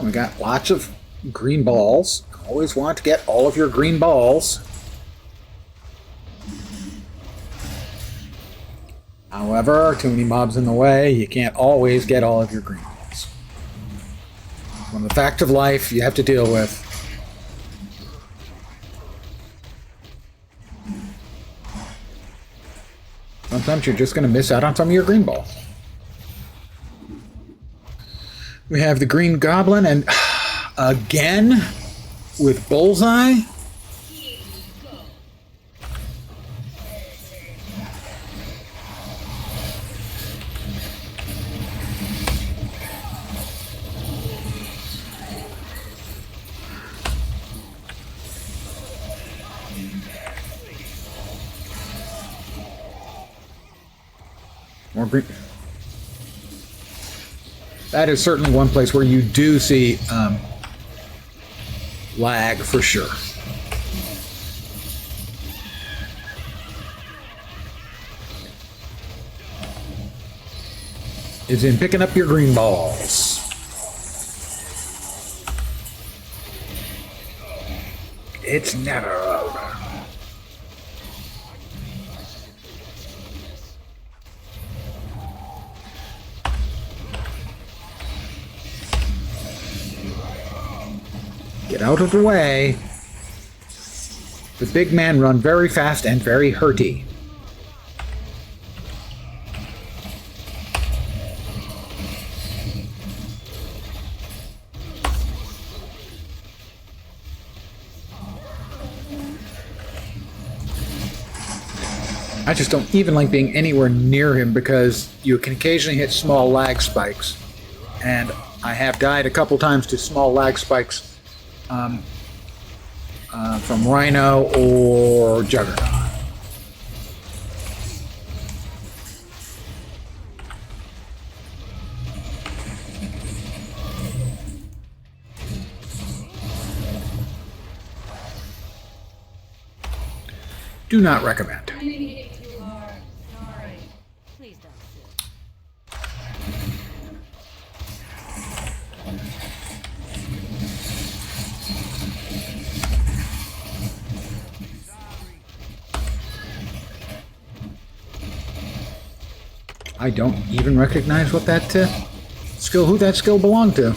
We got lots of green balls. Always want to get all of your green balls. However, too many mobs in the way. You can't always get all of your green balls. One of the facts of life you have to deal with. Sometimes you're just going to miss out on some of your green balls. We have the Green Goblin, and again with Bullseye. More green. That is certainly one place where you do see lag for sure. Is in picking up your green balls. It's never over. Get out of the way. The big man run very fast and very hurty. I just don't even like being anywhere near him because you can occasionally hit small lag spikes. And I have died a couple times to small lag spikes from Rhino or Juggernaut. Do not recommend. Please don't sue. I don't even recognize what that skill, who that skill belonged to.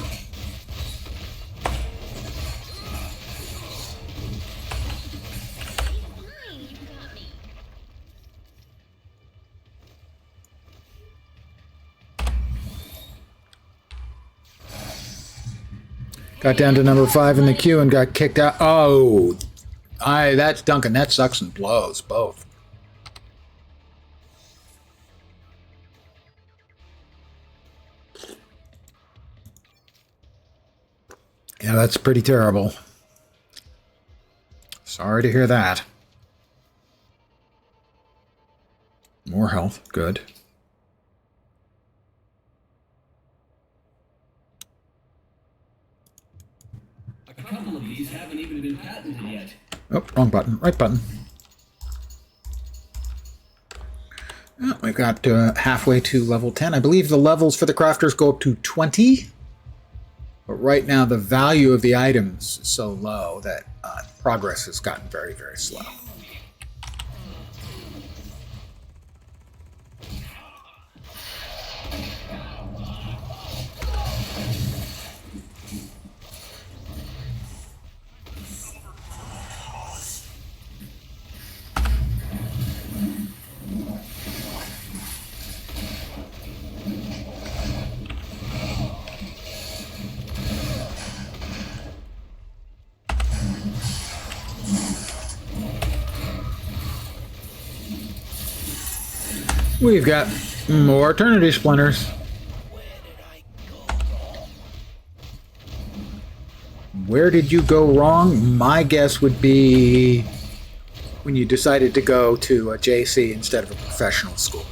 Got down to number 5 in the queue and got kicked out. Oh, that's Duncan. That sucks and blows, both. Yeah, that's pretty terrible. Sorry to hear that. More health, good. A couple of these haven't even been patented yet. Oh, wrong button. Right button. Oh, we got halfway to level 10. I believe the levels for the crafters go up to 20. But right now, the value of the items is so low that progress has gotten very, very slow. We've got more Eternity Splinters. Where did you go wrong? My guess would be when you decided to go to a JC instead of a professional school.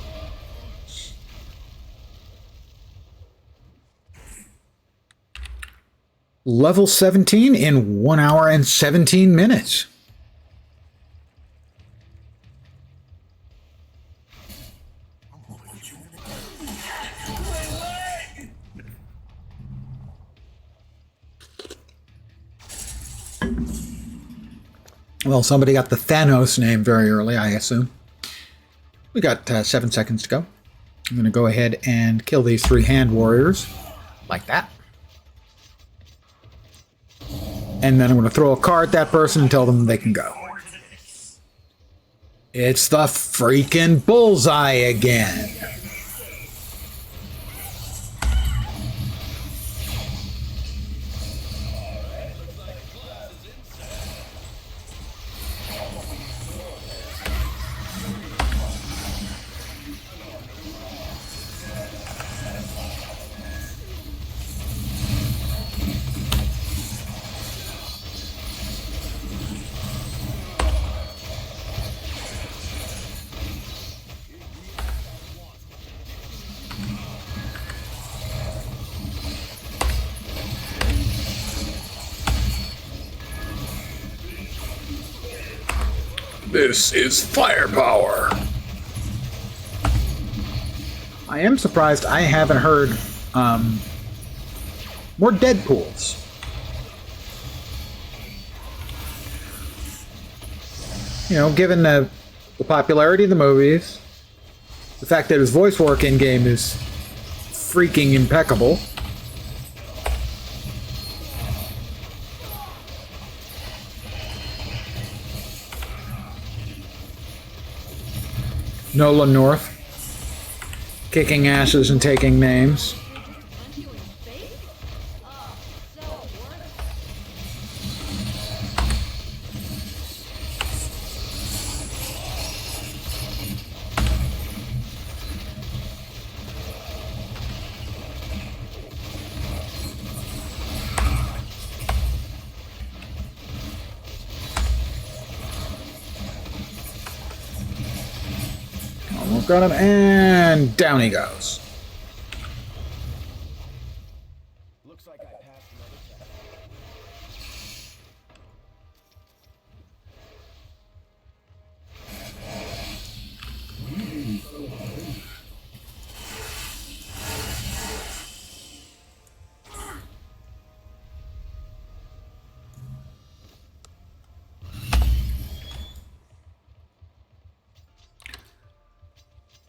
Level 17 in 1 hour and 17 minutes. Well, somebody got the Thanos name very early, I assume. We got 7 seconds to go. I'm going to go ahead and kill these 3 hand warriors. Like that. And then I'm going to throw a card at that person and tell them they can go. It's the freaking bullseye again. This is firepower. I am surprised I haven't heard more Deadpools. You know, given the popularity of the movies, the fact that his voice work in game is freaking impeccable. Nolan North, kicking asses and taking names. Almost got him, and down he goes. Looks like I passed another test.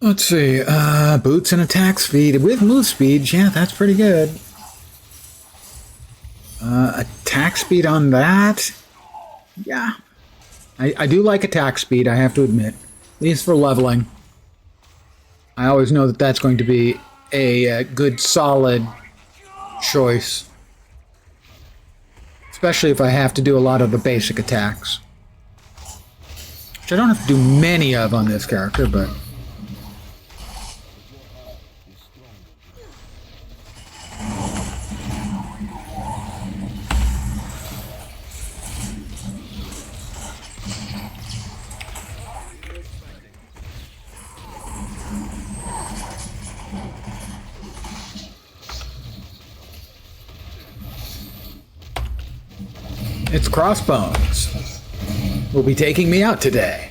Let's see, boots and attack speed with move speed. Yeah, that's pretty good. Attack speed on that? Yeah. I do like attack speed, I have to admit. At least for leveling. I always know that that's going to be a good, solid choice. Especially if I have to do a lot of the basic attacks. Which I don't have to do many of on this character, but... It's Crossbones. Will be taking me out today.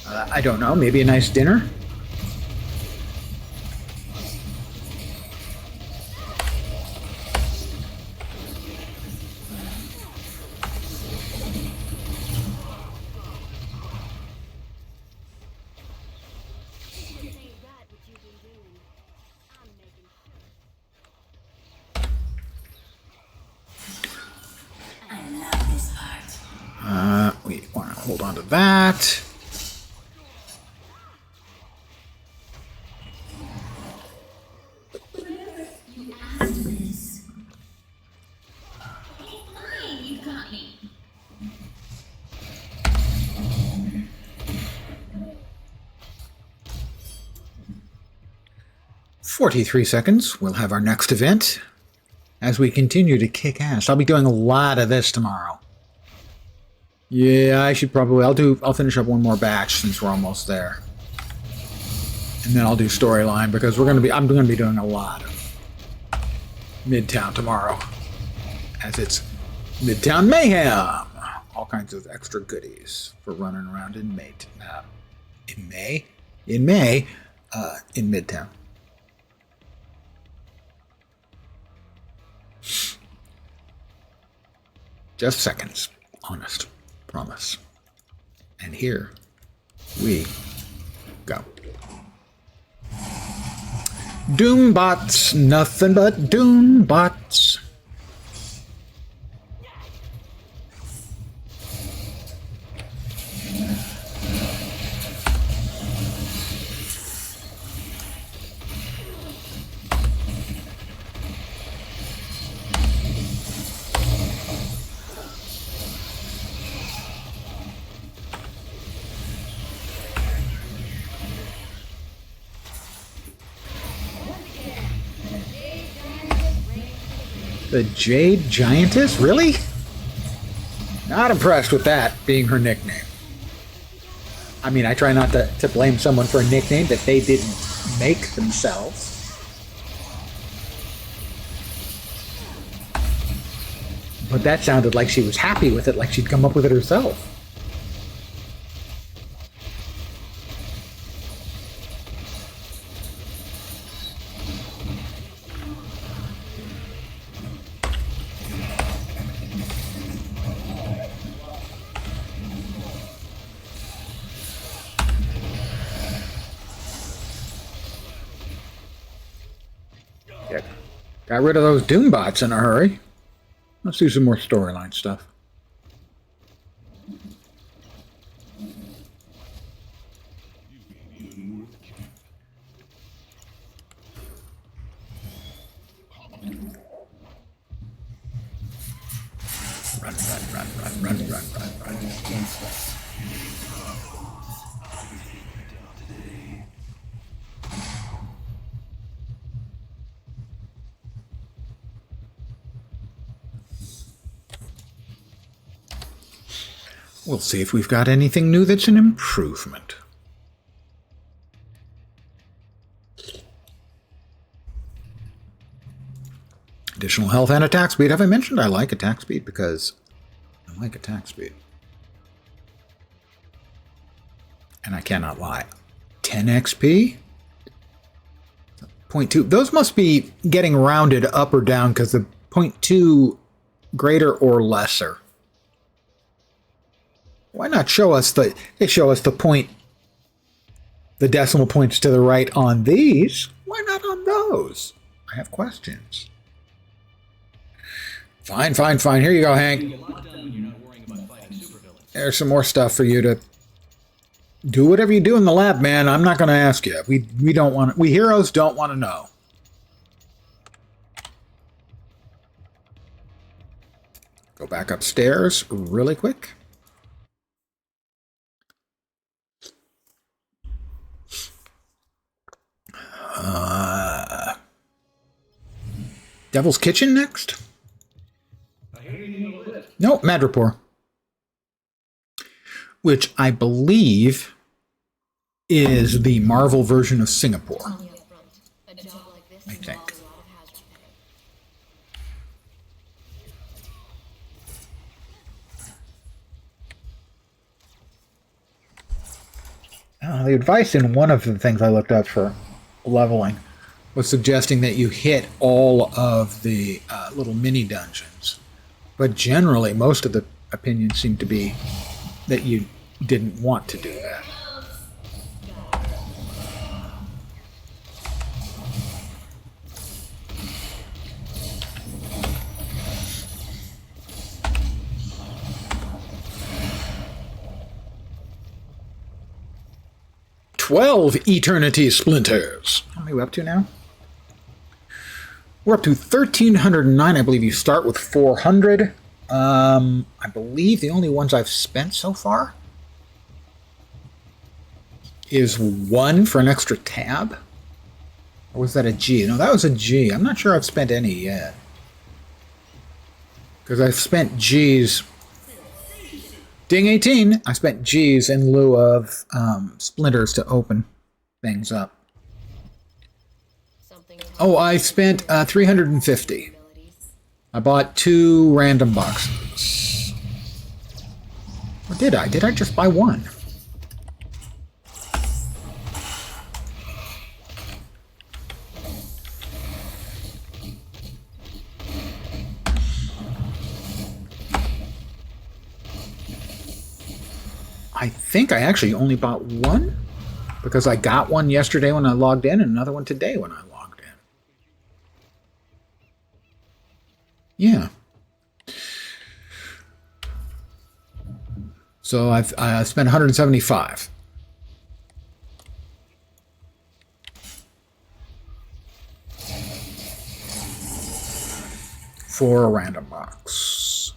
I don't know, maybe a nice dinner? We want to hold on to that. You got me. 43 seconds, we'll have our next event as we continue to kick ass. I'll be doing a lot of this tomorrow. Yeah, I should probably, I'll finish up one more batch since we're almost there. And then I'll do storyline because I'm going to be doing a lot of Midtown tomorrow. As it's Midtown Mayhem. All kinds of extra goodies for running around in Midtown. Just seconds. Honest. Promise. And here we go. Doombots. Nothing but Doombots. The Jade Giantess? Really? Not impressed with that being her nickname. I mean, I try not to blame someone for a nickname that they didn't make themselves. But that sounded like she was happy with it, like she'd come up with it herself. Got rid of those Doombots in a hurry. Let's do some more storyline stuff. Run. We'll see if we've got anything new that's an improvement. Additional health and attack speed. Have I mentioned I like attack speed? Because I like attack speed. And I cannot lie. 10 XP? 0.2. Those must be getting rounded up or down because the 0.2 greater or lesser. Why not show us the point, the decimal points to the right on these? Why not on those? I have questions. Fine. Here you go, Hank. There's some more stuff for you to do whatever you do in the lab, man. I'm not going to ask you. We heroes don't want to know. Go back upstairs really quick. Devil's Kitchen next? No, Madripoor. Which I believe is the Marvel version of Singapore. I think. The advice in one of the things I looked up for leveling was suggesting that you hit all of the little mini dungeons. But generally, most of the opinions seem to be that you didn't want to do that. "12 Eternity Splinters." How many are we up to now? We're up to 1,309. I believe you start with 400. I believe the only ones I've spent so far is one for an extra tab. Or was that a G? No, that was a G. I'm not sure I've spent any yet. Because I've spent G's. Ding 18! I spent G's in lieu of splinters to open things up. Oh, I spent 350. I bought 2 random boxes. Or did I? Did I just buy 1? I think I actually only bought 1 because I got one yesterday when I logged in and another one today when I logged in. Yeah. So I spent 175 for a random box.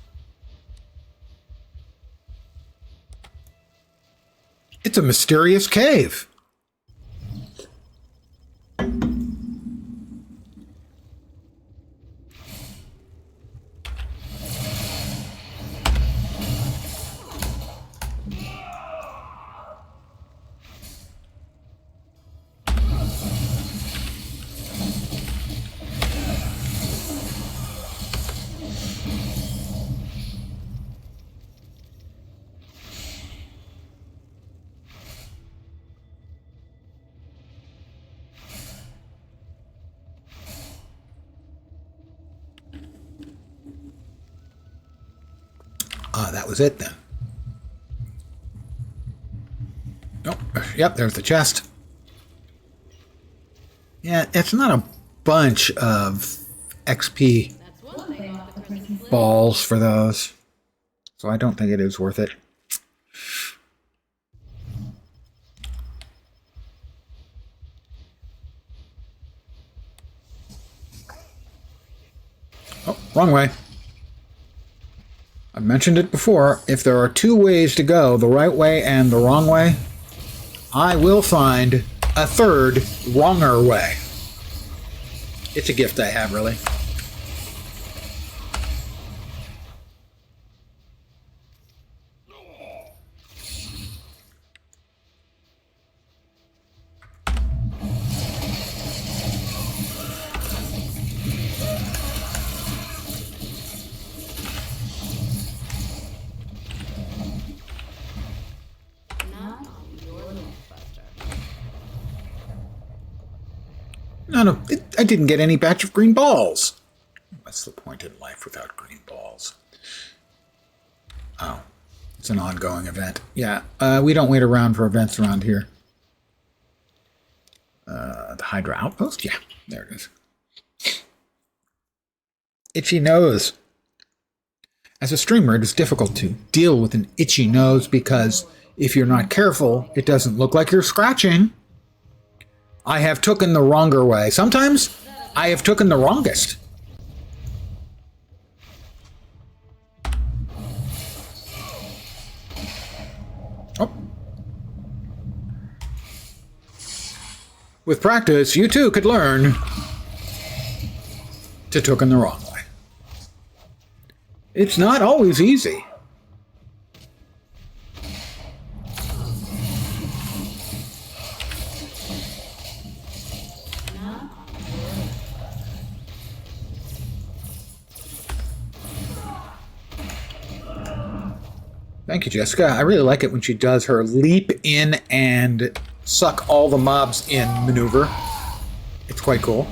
It's a mysterious cave. That was it then. Oh, yep, there's the chest. Yeah, it's not a bunch of XP balls for those. So I don't think it is worth it. Oh, wrong way. I've mentioned it before, if there are 2 ways to go, the right way and the wrong way, I will find a 3rd, wronger way. It's a gift I have, really. No, I didn't get any batch of green balls. What's the point in life without green balls? Oh, it's an ongoing event. Yeah, we don't wait around for events around here. The Hydra Outpost? Yeah, there it is. Itchy nose. As a streamer, it is difficult to deal with an itchy nose because if you're not careful, it doesn't look like you're scratching. I have taken the wronger way. Sometimes I have taken the wrongest. Oh. With practice, you too could learn to taken the wrong way. It's not always easy. Thank you, Jessica. I really like it when she does her leap in and suck all the mobs in maneuver. It's quite cool.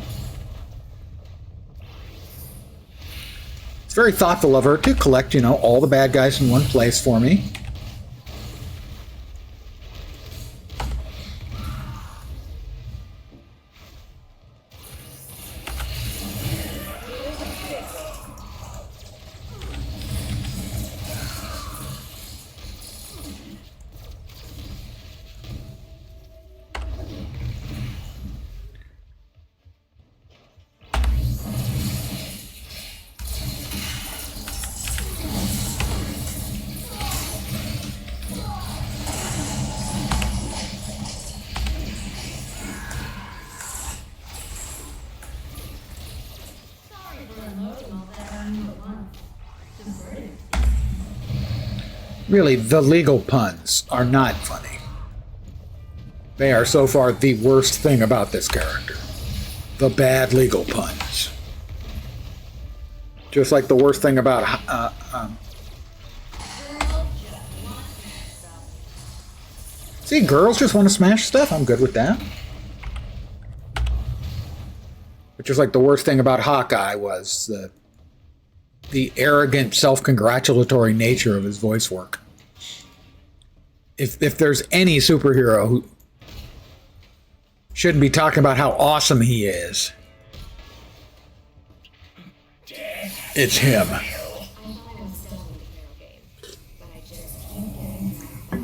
It's very thoughtful of her to collect, you know, all the bad guys in one place for me. Really, the legal puns are not funny. They are so far the worst thing about this character. The bad legal puns. Just like the worst thing about see, girls just want to smash stuff. I'm good with that. Which is like the worst thing about Hawkeye was the arrogant, self-congratulatory nature of his voice work. If there's any superhero who shouldn't be talking about how awesome he is, it's him. I thought I was still in the hero game, but I just keep getting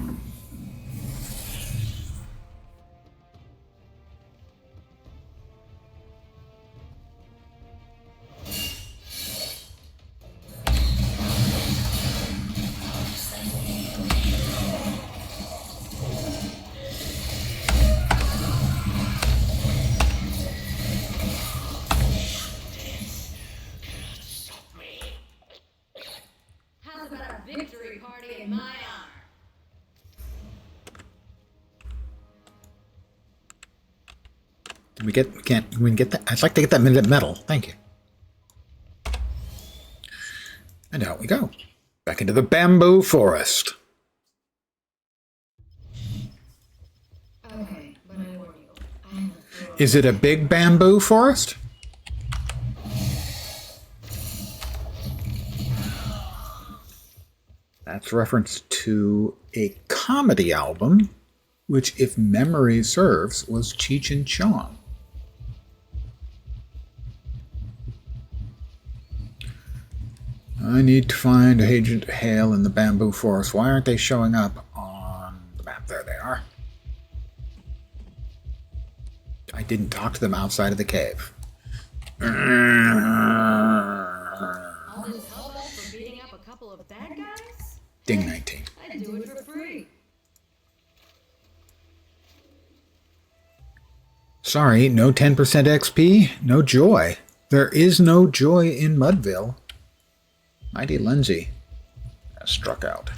How's about a victory party in my honor? Can we get that? I'd like to get that minute medal. Thank you. And out we go. Back into the bamboo forest. Okay, but I warn you, I have a throw. Is it a big bamboo forest? That's reference to a comedy album, which, if memory serves, was Cheech and Chong. I need to find Agent Hale in the bamboo forest. Why aren't they showing up on the map? There they are. I didn't talk to them outside of the cave. All this hubbub for beating up a couple of bad guys? Ding 19. I'd do it for free. Sorry, no 10% XP, no joy. There is no joy in Mudville. Mighty Lindsay has struck out.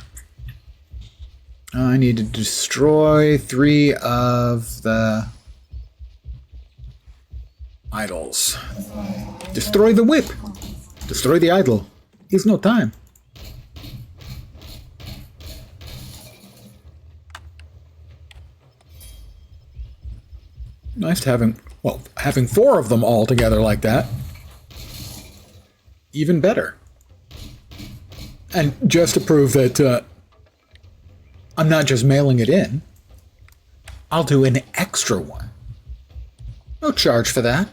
I need to destroy 3 of the idols. Destroy the whip. Destroy the idol. Is no time. Nice to having 4 of them all together like that. Even better. And just to prove that I'm not just mailing it in, I'll do an extra one. No charge for that.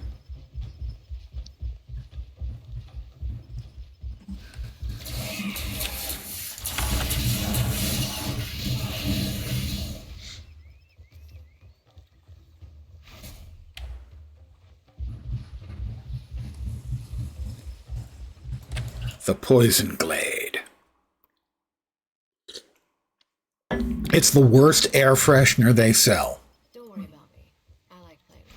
The Poison Glade. It's the worst air freshener they sell. Don't worry about me. I like playing with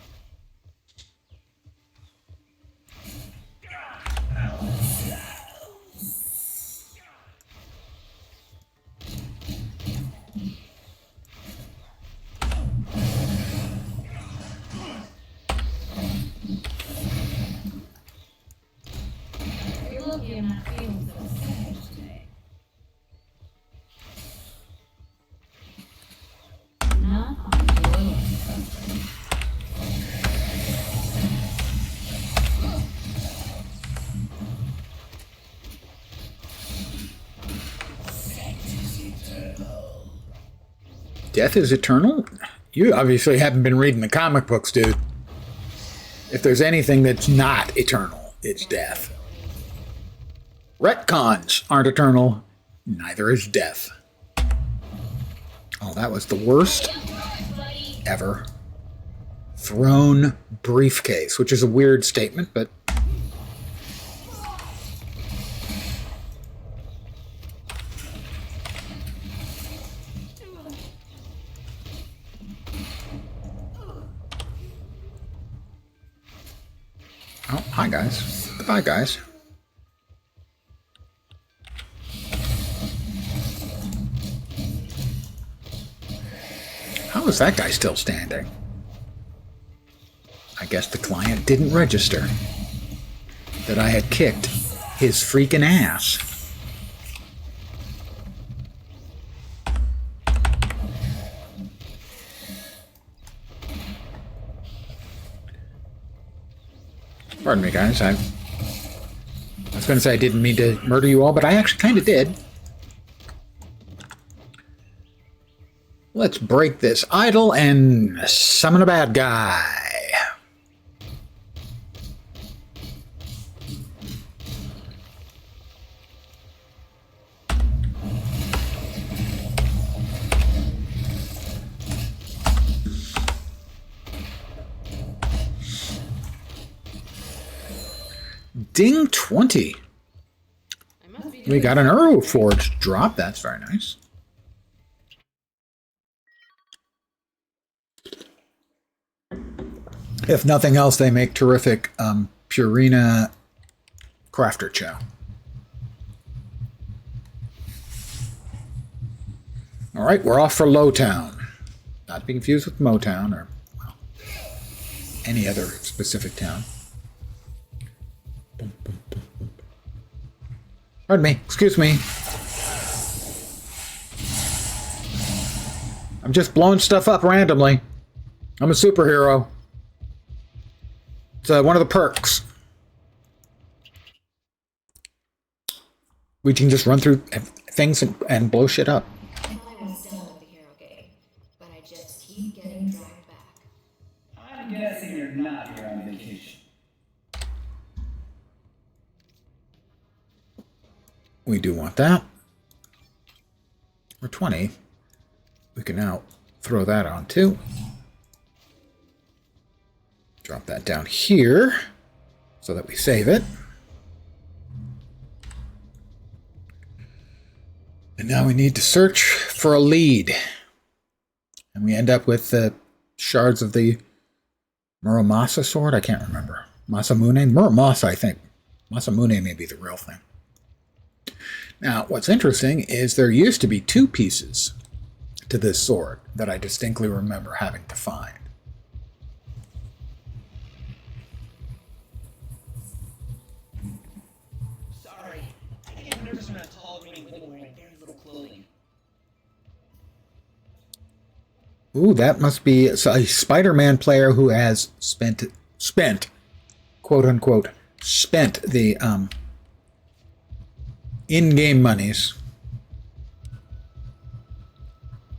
You're lucky I'm not feeling so savage today. Not on your list. Death is eternal? You obviously haven't been reading the comic books, dude. If there's anything that's not eternal, it's death. Retcons aren't eternal, neither is death. Oh, that was the worst ever. Throne briefcase, which is a weird statement, but... Oh, hi guys. Goodbye, guys. How is that guy still standing? I guess the client didn't register that I had kicked his freaking ass. Pardon me, guys. I was going to say I didn't mean to murder you all, but I actually kind of did. Let's break this idol and summon a bad guy. Ding 20. We got an Arrow Forge drop. That's very nice. If nothing else, they make terrific Purina Crafter Chow. All right, we're off for Lowtown. Not to be confused with Motown or, well, any other specific town. Pardon me, excuse me. I'm just blowing stuff up randomly. I'm a superhero. It's one of the perks. We can just run through things and blow shit up. I thought I was done with the hero game, but I just keep getting dragged back. I'm guessing you're not here on vacation. We do want that. Or 20. We can now throw that on too. Drop that down here so that we save it. And now we need to search for a lead. And we end up with the shards of the Muramasa sword. I can't remember. Masamune? Muramasa, I think. Masamune may be the real thing. Now, what's interesting is there used to be 2 pieces to this sword that I distinctly remember having to find. Sorry, I get nervous when a tall green woman wearing very little clothing. Ooh, that must be a Spider-Man player who has spent, quote unquote, spent the in-game monies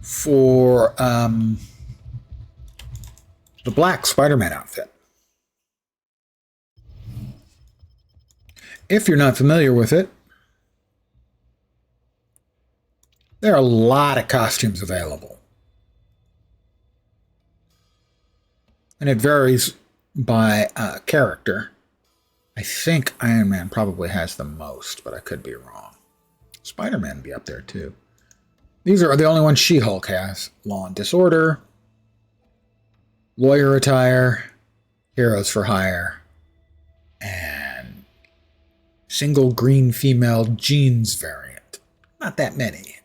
for the black Spider-Man outfit. If you're not familiar with it, there are a lot of costumes available. And it varies by character. I think Iron Man probably has the most, but I could be wrong. Spider-Man would be up there too. These are the only ones She-Hulk has. Law and Disorder, Lawyer Attire, Heroes for Hire, and single green female jeans variant. Not that many,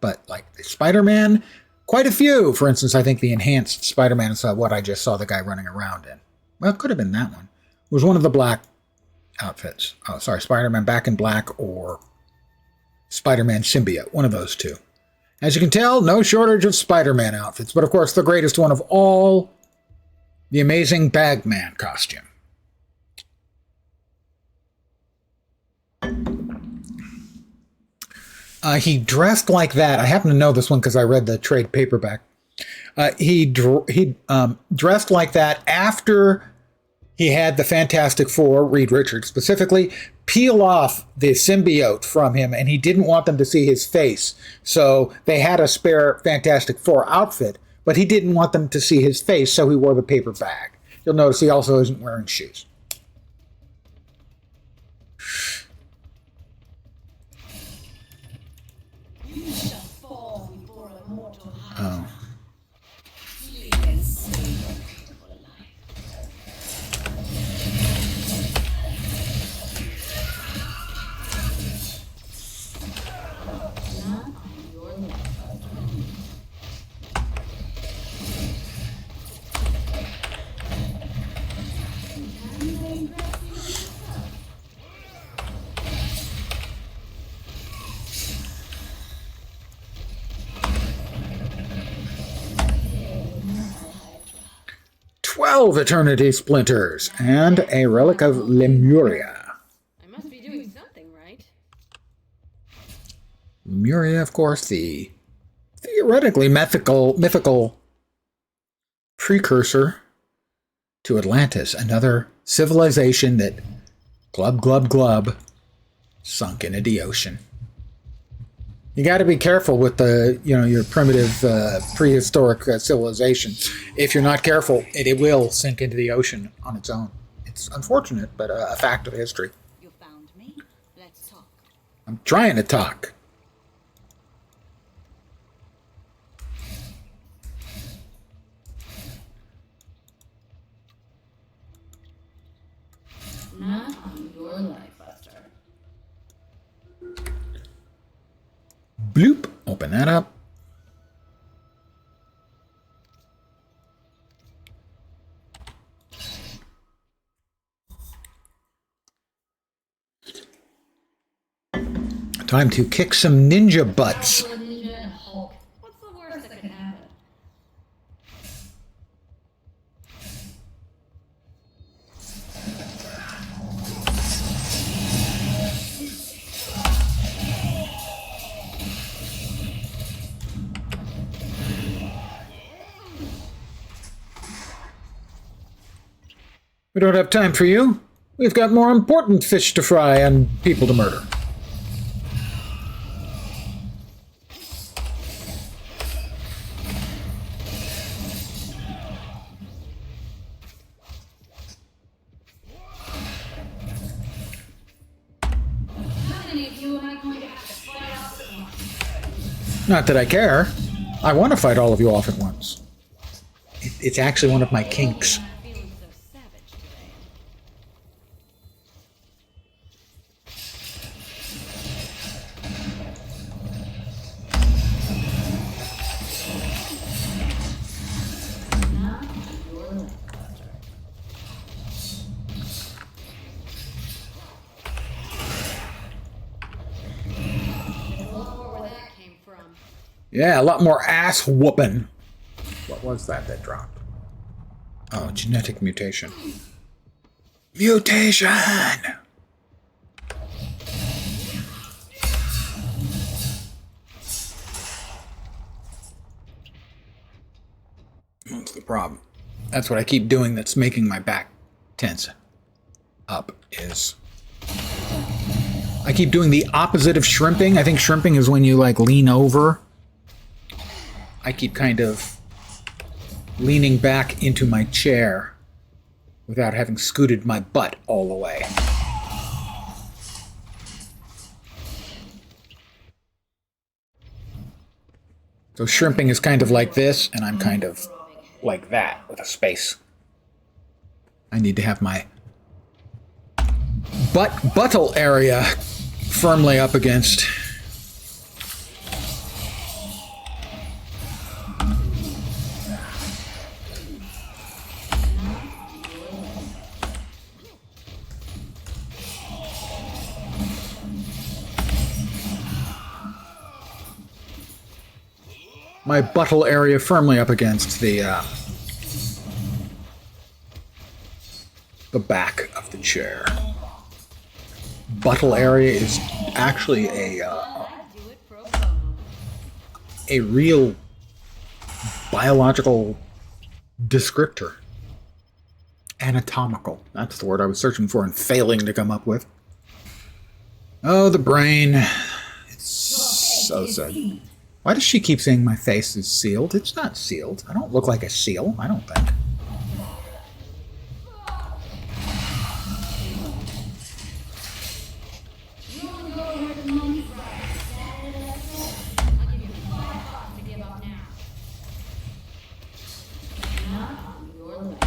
but like Spider-Man, quite a few. For instance, I think the enhanced Spider-Man is what I just saw the guy running around in. Well, it could have been that one. It was one of the black outfits. Oh, sorry, Spider-Man Back in Black or Spider-Man Symbiote. One of those two. As you can tell, no shortage of Spider-Man outfits, but of course the greatest one of all, the amazing Bagman costume. He dressed like that. I happen to know this one because I read the trade paperback. He dressed like that after he had the Fantastic Four, Reed Richards specifically, peel off the symbiote from him, and he didn't want them to see his face. So they had a spare Fantastic Four outfit, but he didn't want them to see his face, so he wore the paper bag. You'll notice he also isn't wearing shoes. You shall fall before a mortal heart. Oh. Flee and save your beautiful life. Not on your life. 12 Eternity Splinters and a Relic of Lemuria. I must be doing something right. Lemuria, of course, the theoretically mythical precursor to Atlantis, another civilization that glub sunk into the ocean. You got to be careful with your primitive prehistoric civilization. If you're not careful, it will sink into the ocean on its own. It's unfortunate, but a fact of history. You found me? Let's talk. I'm trying to talk. Not on your life, Buster. Bloop. Open that up. Time to kick some ninja butts. Ninja and Hulk. What's the worst that could happen? We don't have time for you. We've got more important fish to fry and people to murder. How many of you am I going to have to fight off at once? Not that I care. I want to fight all of you off at once. It's actually one of my kinks. I'm feeling so savage today. Not on your life, Buster. There's a lot more where that came from. Yeah, a lot more ass whooping. What was that dropped? Oh, genetic mutation. Mutation! What's the problem? That's what I keep doing that's making my back tense up, is I keep doing the opposite of shrimping. I think shrimping is when you like lean over. I keep kind of leaning back into my chair without having scooted my butt all the way. So shrimping is kind of like this, and I'm kind of like that with a space. I need to have my buttle area firmly up against. My buttle area firmly up against the back of the chair. Buttle area is actually a real biological descriptor. Anatomical. That's the word I was searching for and failing to come up with. Oh, the brain. It's so sad. Why does she keep saying my face is sealed? It's not sealed. I don't look like a seal, I don't think. You only go over the monkey Friday. I'll give you $5 to give up now. Not on your life.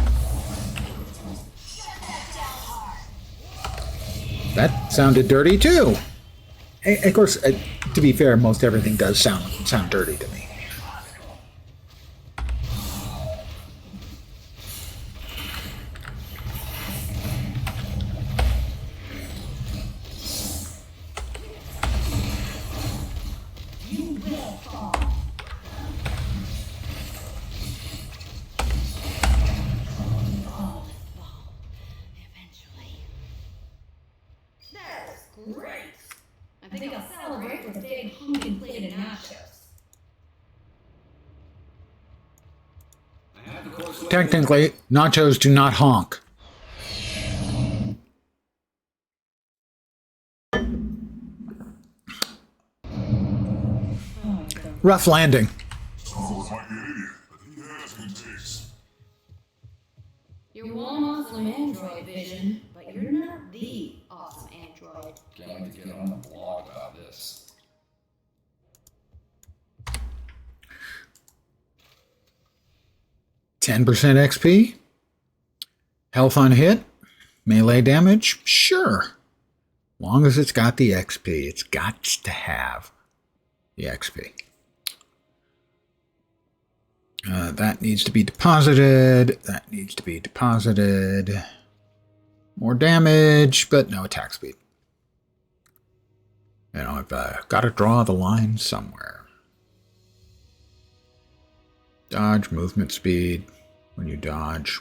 That sounded dirty too. Of course, to be fair, most everything does sound dirty to me. Technically, nachos do not honk. Rough landing. Sounds like an idiot, but he has good taste. You're one awesome android, Vision, but you're not the awesome android. Can't wait to get on the blog about this. %, XP. Health on hit. Melee damage. Sure. Long as it's got the XP. It's got to have the XP. That needs to be deposited. That needs to be deposited. More damage, but no attack speed. You know, I've got to draw the line somewhere. Dodge, movement speed, when you dodge.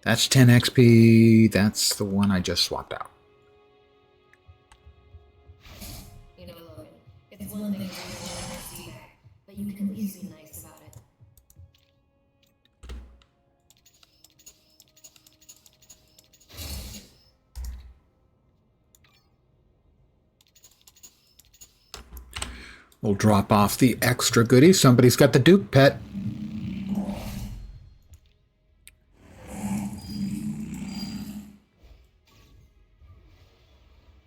That's 10 XP. That's the one I just swapped out. You know, Logan, it's one thing to really feedback, but you can at least be nice about it. We'll drop off the extra goodies. Somebody's got the Duke pet.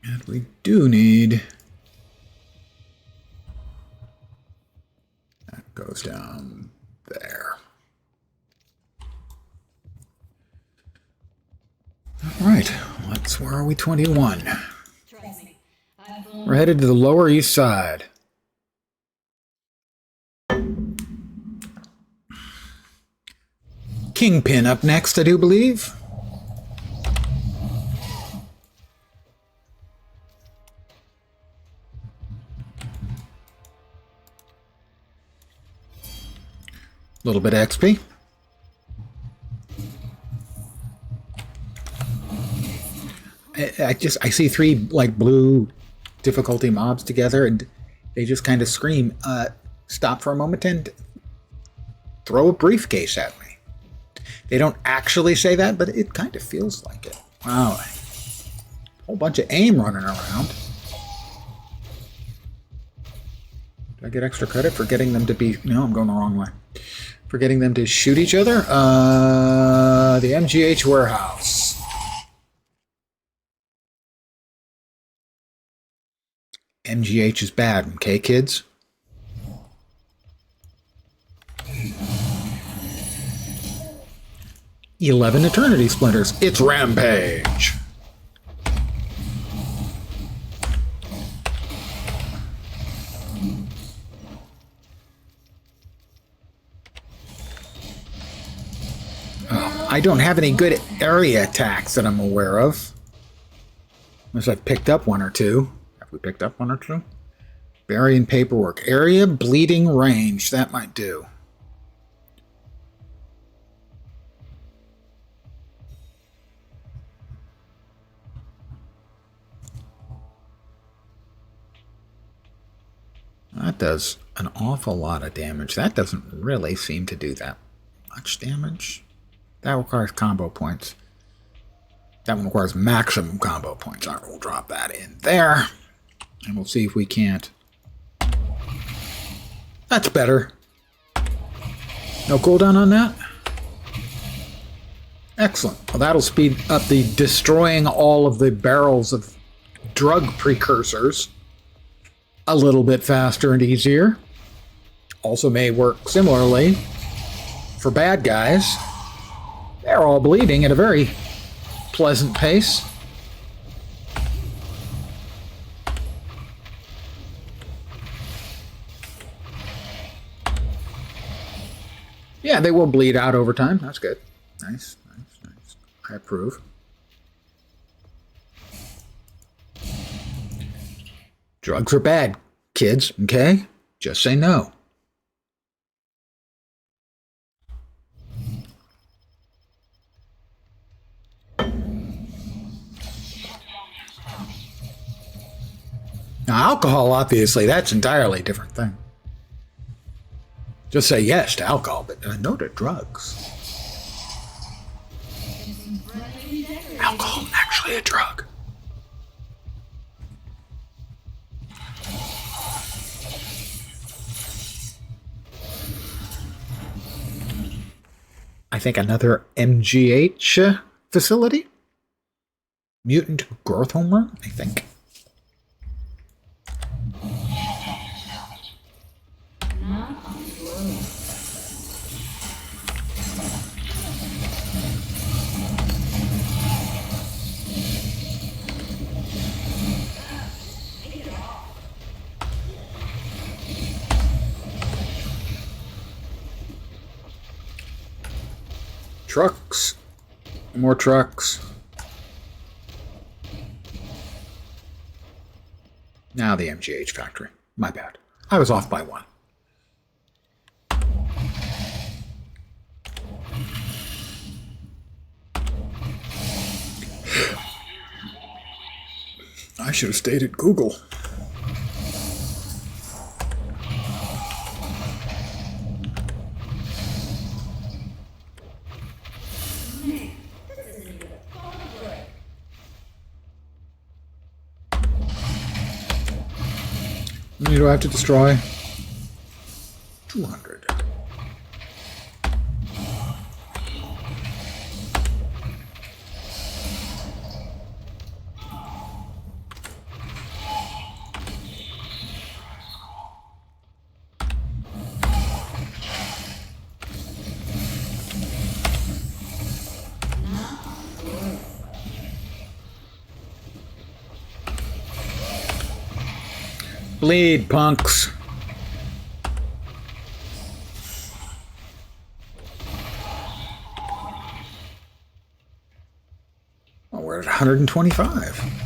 And we do need... That goes down there. All right, where are we? 21. Trust me, I've flown We're headed to the Lower East Side. Kingpin up next, I do believe. A little bit of XP. I see three like blue difficulty mobs together, and they just kind of scream, stop for a moment and throw a briefcase at me. They don't actually say that, but it kind of feels like it. Wow. A whole bunch of aim running around. Do I get extra credit for getting them to be... No, I'm going the wrong way. For getting them to shoot each other? The MGH warehouse. MGH is bad, okay, kids? "11 Eternity Splinters. It's Rampage. Oh, I don't have any good area attacks that I'm aware of. Unless I've picked up one or two. Have we picked up one or two? Burying paperwork. Area bleeding range. That might do. That does an awful lot of damage. That doesn't really seem to do that much damage. That requires combo points. That one requires maximum combo points. All right, we'll drop that in there. And we'll see if we can't. That's better. No cooldown on that? Excellent. Well, that'll speed up the destroying all of the barrels of drug precursors a little bit faster and easier. Also may work similarly for bad guys. They're all bleeding at a very pleasant pace. Yeah, they will bleed out over time. That's good. Nice, nice, nice. I approve. Drugs are bad, kids, okay? Just say no. Now, alcohol, obviously, that's entirely a different thing. Just say yes to alcohol, but no to drugs. redecorating. Alcohol actually a drug. I think another MGH facility? Mutant growth hormone, I think. Not on road. Trucks. More trucks. Now the MGH factory. My bad. I was off by one. I should have stayed at Google. How many do I have to destroy? 200. Bleed, punks. Oh, we're at 125.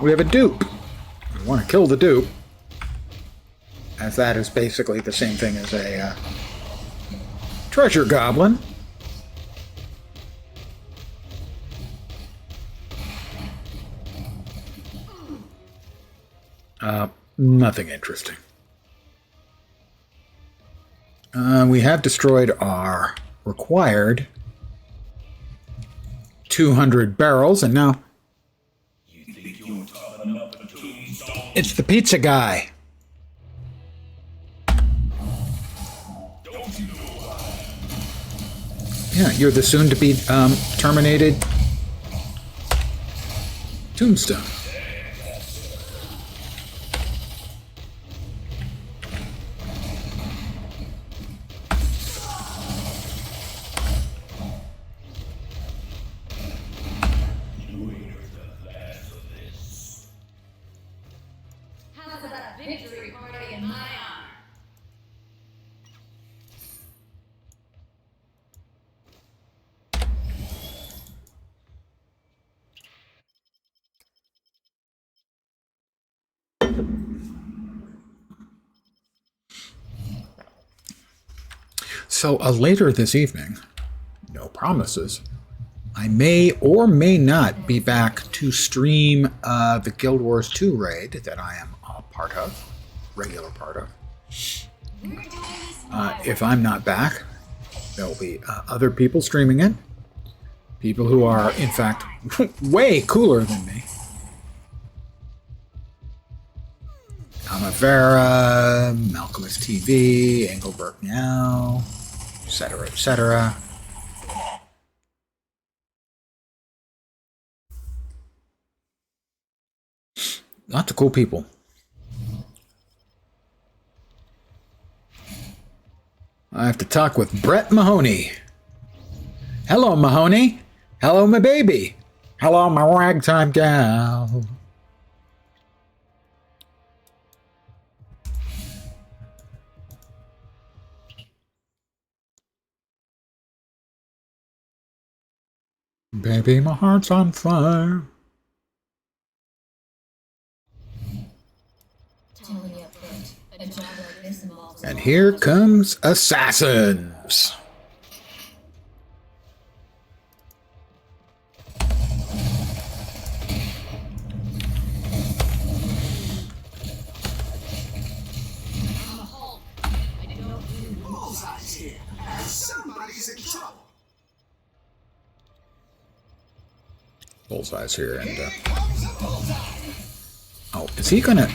We have a dupe. We want to kill the dupe, as that is basically the same thing as a treasure goblin. Nothing interesting. We have destroyed our required 200 barrels, and now it's the pizza guy. Yeah, you're the soon-to-be terminated Tombstone. How's that victory party in my honor? So later this evening, no promises, I may or may not be back to stream the Guild Wars 2 raid that I am a part of, regular part of. If I'm not back, there'll be other people streaming it. People who are, in fact, way cooler than me. Amavera, Malcolmist TV, Engelbert Meow, etc., etc. Lots of cool people. I have to talk with Brett Mahoney. Hello, Mahoney. Hello, my baby. Hello, my ragtime gal. Baby, my heart's on fire. Totally up for it. A job like this involves. And here comes assassins. Bullseye's here. Somebody's in trouble. Bullseye's here, and Here comes a bullseye. oh, is he gonna?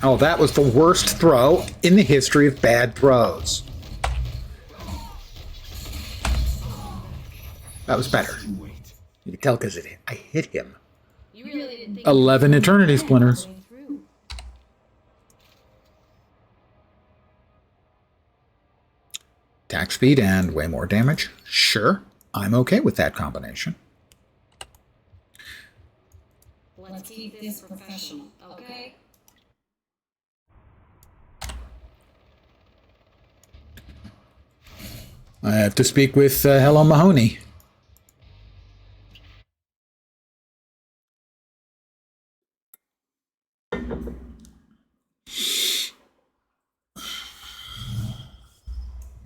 Oh, that was the worst throw in the history of bad throws. That was better. You can tell because I hit him. You really didn't think 11 eternity splinters. through. Attack speed and way more damage. Sure, I'm okay with that combination. Let's keep this professional, okay? I have to speak with Helen Mahoney.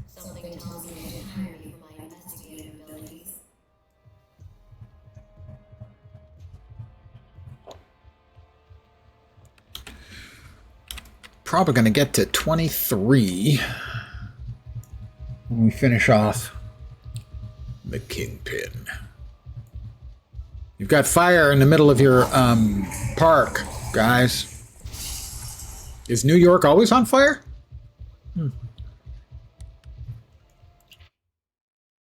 Something tells me they didn't hire me for my investigative abilities. Probably going to get to 23 when we finish off the Kingpin. You've got fire in the middle of your park, guys. Is New York always on fire?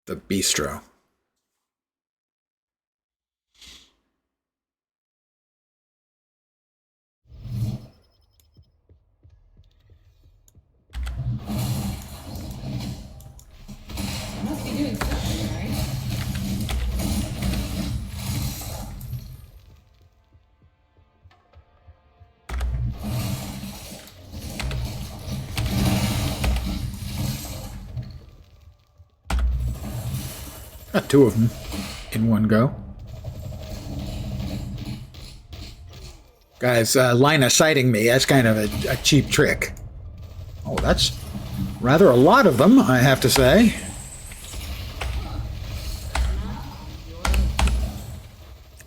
The bistro. Must be doing something, right? Got two of them in one go. Guys, line of sighting me, that's kind of a cheap trick. Oh, that's rather a lot of them, I have to say.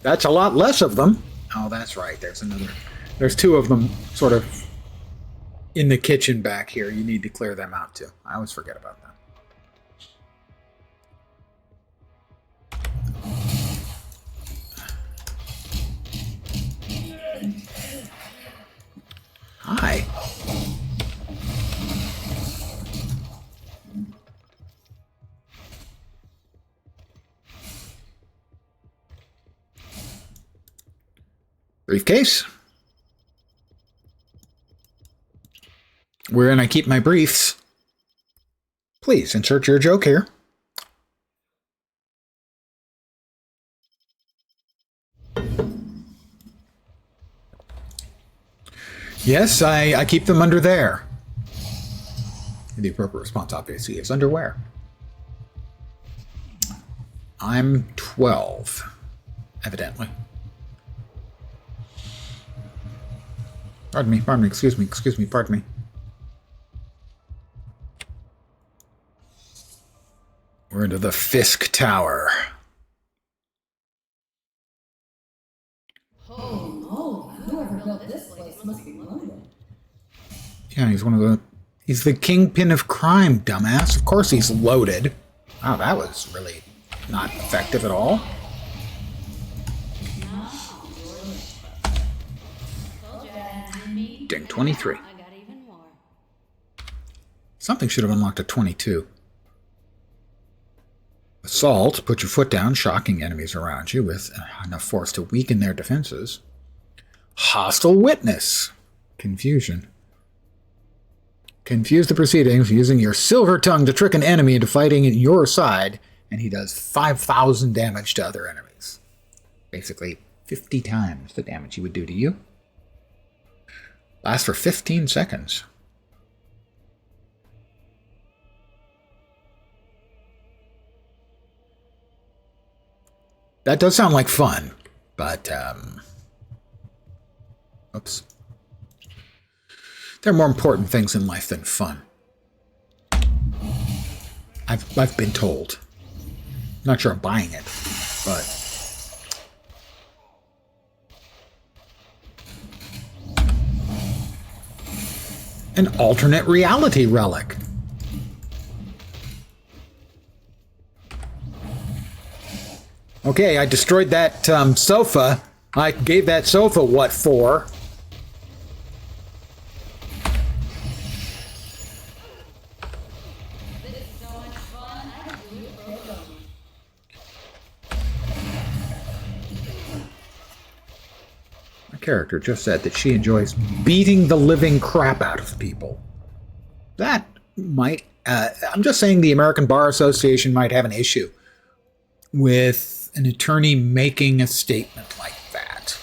That's a lot less of them. Oh, that's right, there's another. There's two of them sort of in the kitchen back here. You need to clear them out too. I always forget about that. Hi. Briefcase. Wherein I keep my briefs. Please insert your joke here. Yes, I keep them under there. The appropriate response, obviously, is underwear. I'm 12, evidently. Pardon me, excuse me, pardon me. We're into the Fisk Tower. Oh, whoever built this place must be loaded. Yeah, he's the kingpin of crime, dumbass. Of course he's loaded. Wow, that was really not effective at all. Ding, 23. I got even more. Something should have unlocked a 22. Assault, put your foot down, shocking enemies around you with enough force to weaken their defenses. Hostile witness, confusion. Confuse the proceedings using your silver tongue to trick an enemy into fighting at your side, and he does 5,000 damage to other enemies. Basically, 50 times the damage he would do to you. Lasts for 15 seconds. That does sound like fun, but, oops. There are more important things in life than fun. I've been told. Not sure I'm buying it, but... An alternate reality relic. Okay, I destroyed that sofa. I gave that sofa what for? This is so much fun. I could do it for a go. My character just said that she enjoys beating the living crap out of people. That might... I'm just saying the American Bar Association might have an issue with an attorney making a statement like that.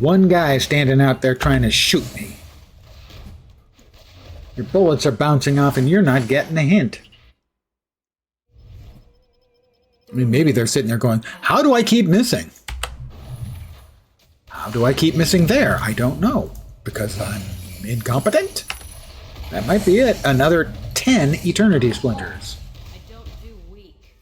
One guy standing out there trying to shoot me. Your bullets are bouncing off and you're not getting a hint. I mean, maybe they're sitting there going, how do I keep missing? How do I keep missing there? I don't know. Because I'm incompetent? That might be it. Another 10 Eternity Splinters. I don't do weak.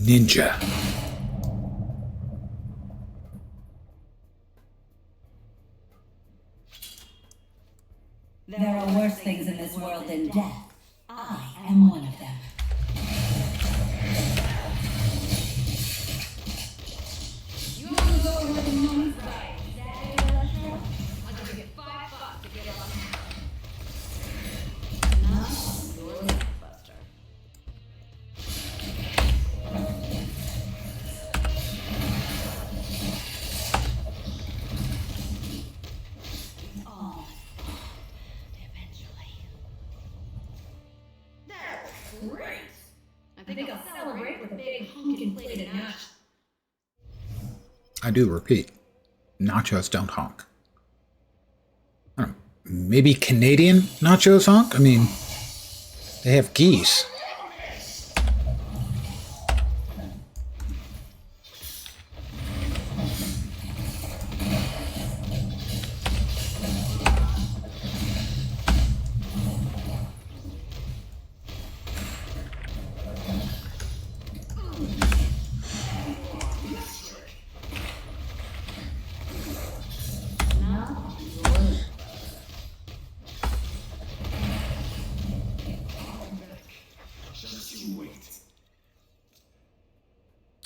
Ninja. There are worse things in this world than death. I am one of them. You want to go where the money's right? Daddy, Electro? I'll give you $5 to get up on the house. Now, you're Buster. All eventually. That was great. I think I'll celebrate with a big honkin' plate of nachos. I do repeat, nachos don't honk. I don't know, maybe Canadian nachos honk? I mean, they have geese.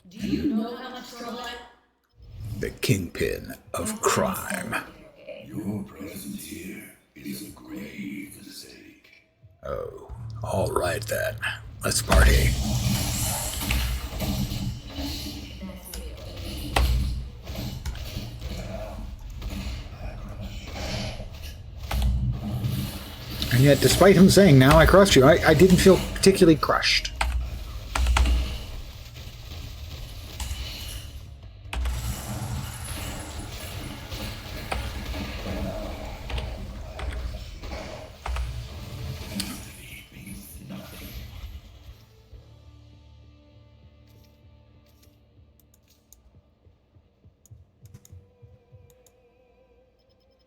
Do you know how much trouble I... The kingpin of crime. Your presence here is a grave mistake. Oh, all right then. Let's party. And yet, despite him saying, now I crushed you, I didn't feel particularly crushed.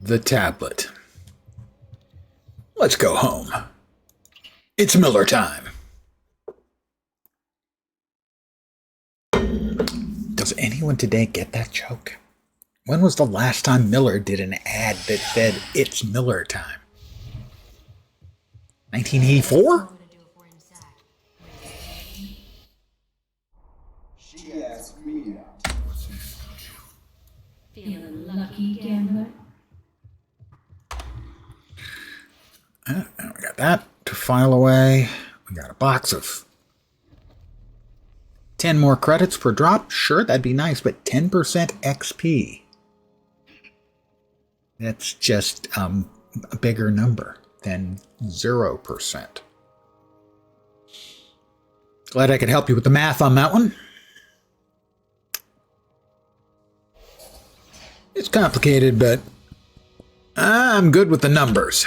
The tablet. Let's go home. It's Miller time. Does anyone today get that joke? When was the last time Miller did an ad that said, "It's Miller time"? 1984? She asked me out. Feeling lucky, gambler? And we got that to file away. We got a box of 10 more credits per drop. Sure, that'd be nice, but 10% XP. That's just a bigger number than 0%. Glad I could help you with the math on that one. It's complicated, but I'm good with the numbers.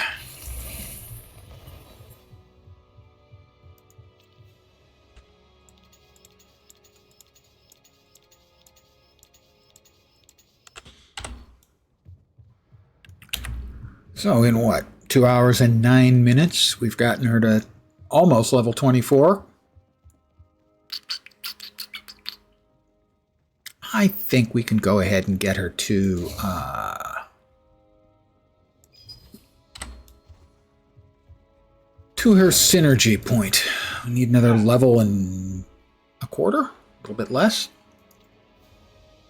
So in what, 2 hours and 9 minutes, we've gotten her to almost level 24. I think we can go ahead and get her to her synergy point. We need another level and a quarter, a little bit less.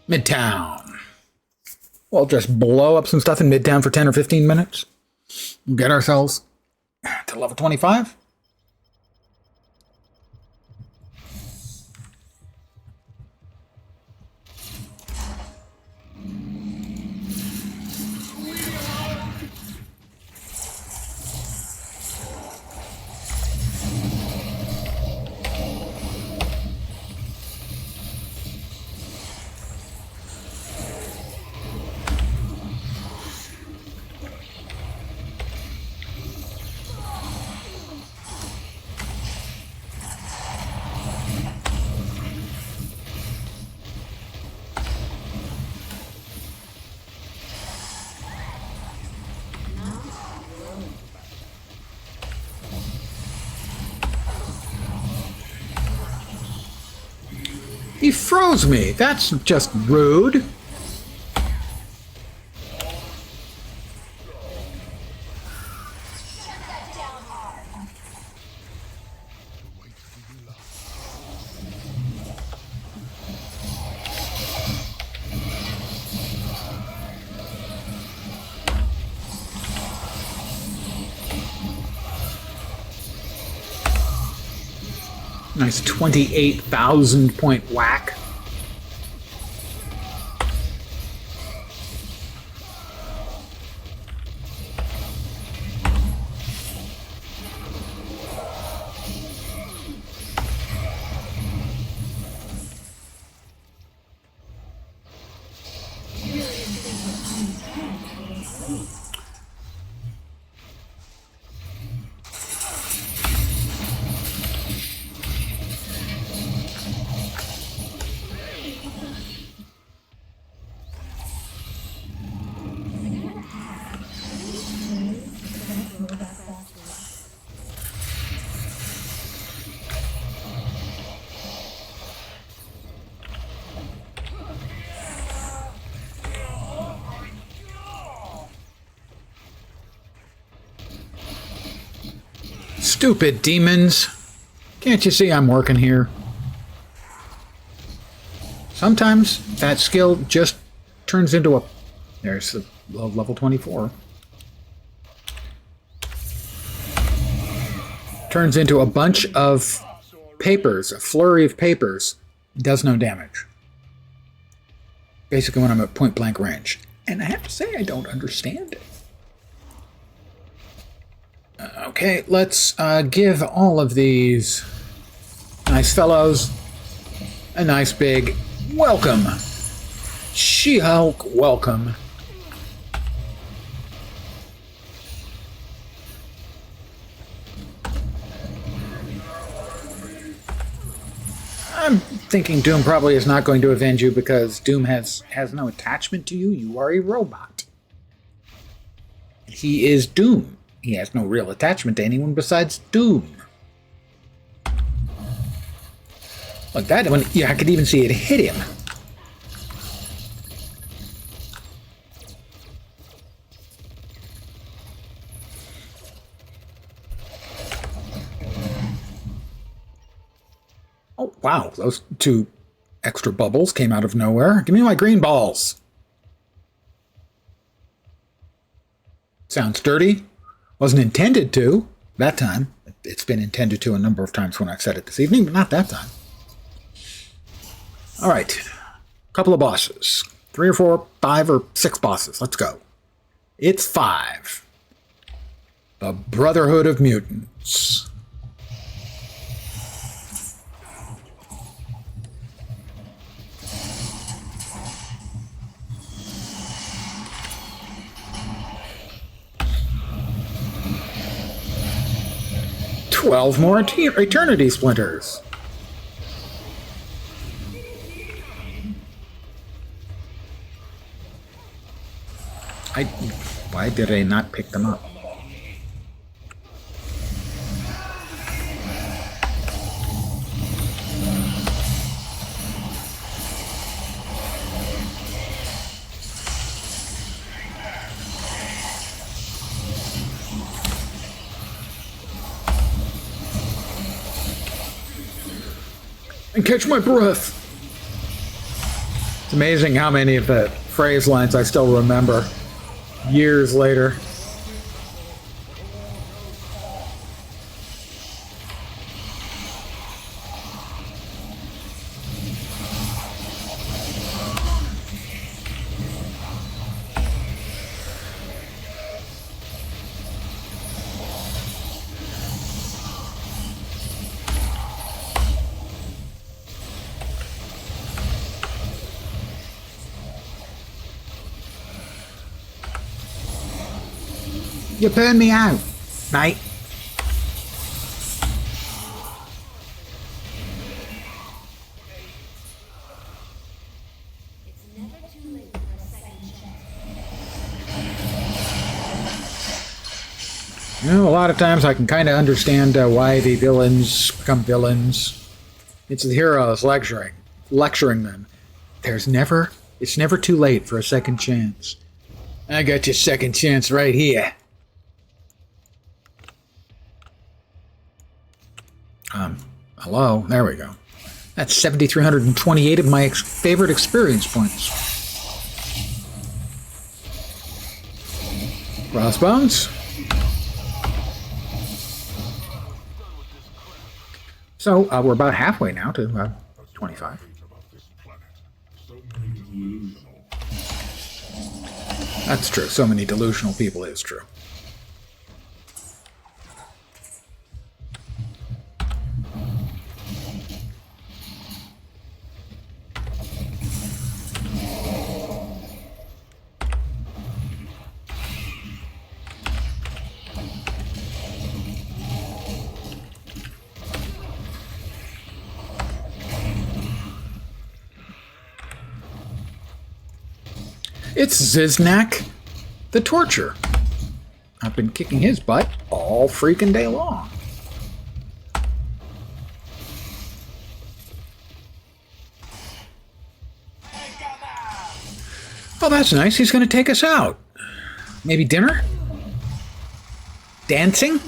Midtown. We'll just blow up some stuff in Midtown for 10 or 15 minutes. Get ourselves to level 25. He froze me. That's just rude. Nice 28,000 point whack. Stupid demons. Can't you see I'm working here? Sometimes that skill just turns into a... There's the level 24. Turns into a bunch of papers, a flurry of papers. Does no damage. Basically when I'm at point blank range. And I have to say I don't understand it. Okay, let's give all of these nice fellows a nice big welcome. She-Hulk, welcome. I'm thinking Doom probably is not going to avenge you because Doom has no attachment to you. You are a robot. He is Doom. He has no real attachment to anyone besides Doom. Like that one, yeah, I could even see it hit him. Wow, those two extra bubbles came out of nowhere. Give me my green balls. Sounds dirty. Wasn't intended to that time. It's been intended to a number of times when I've said it this evening, but not that time. All right. Couple of bosses. 3 or 4, 5 or 6 bosses. Let's go. It's 5. The Brotherhood of Mutants. Twelve more Eternity Splinters. Why did I not pick them up? And catch my breath. It's amazing how many of the phrase lines I still remember years later. You burned me out, mate. It's never too late for a second chance. You know, a lot of times I can kind of understand why the villains become villains. It's the heroes lecturing them. It's never too late for a second chance. I got your second chance right here. Hello? There we go. That's 7,328 of my favorite experience points. Crossbones. So, we're about halfway now to 25. That's true. So many delusional people is true. It's Ziznak, the Torture. I've been kicking his butt all freaking day long. Oh, that's nice. He's going to take us out. Maybe dinner? Dancing?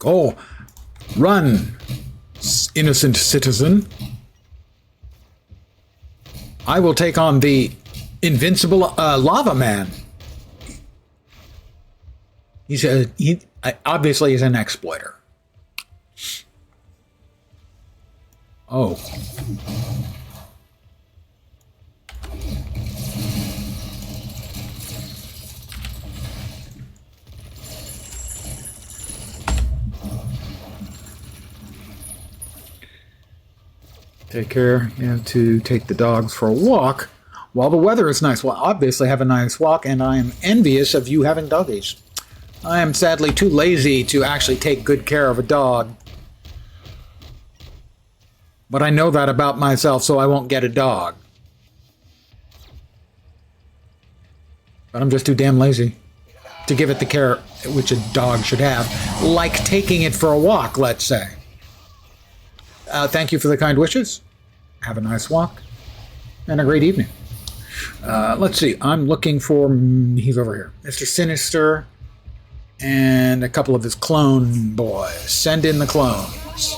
Oh, run, innocent citizen. I will take on the invincible lava man. Obviously he's an exploiter. Oh. Take care. You have to take the dogs for a walk while the weather is nice. Well, obviously have a nice walk, and I am envious of you having doggies. I am sadly too lazy to actually take good care of a dog. But I know that about myself, so I won't get a dog. But I'm just too damn lazy to give it the care which a dog should have, like taking it for a walk, let's say. thank you for the kind wishes. Have a nice walk and a great evening. Let's see. I'm looking for... he's over here. Mr. Sinister and a couple of his clone boys. Send in the clones.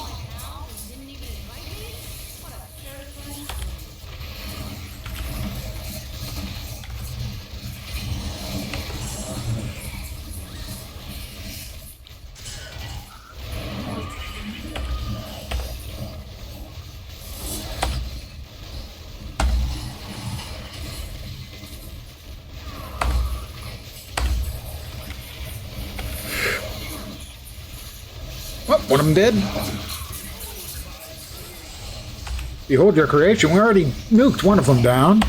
Oh, one of them dead. Behold your creation. We already nuked one of them down.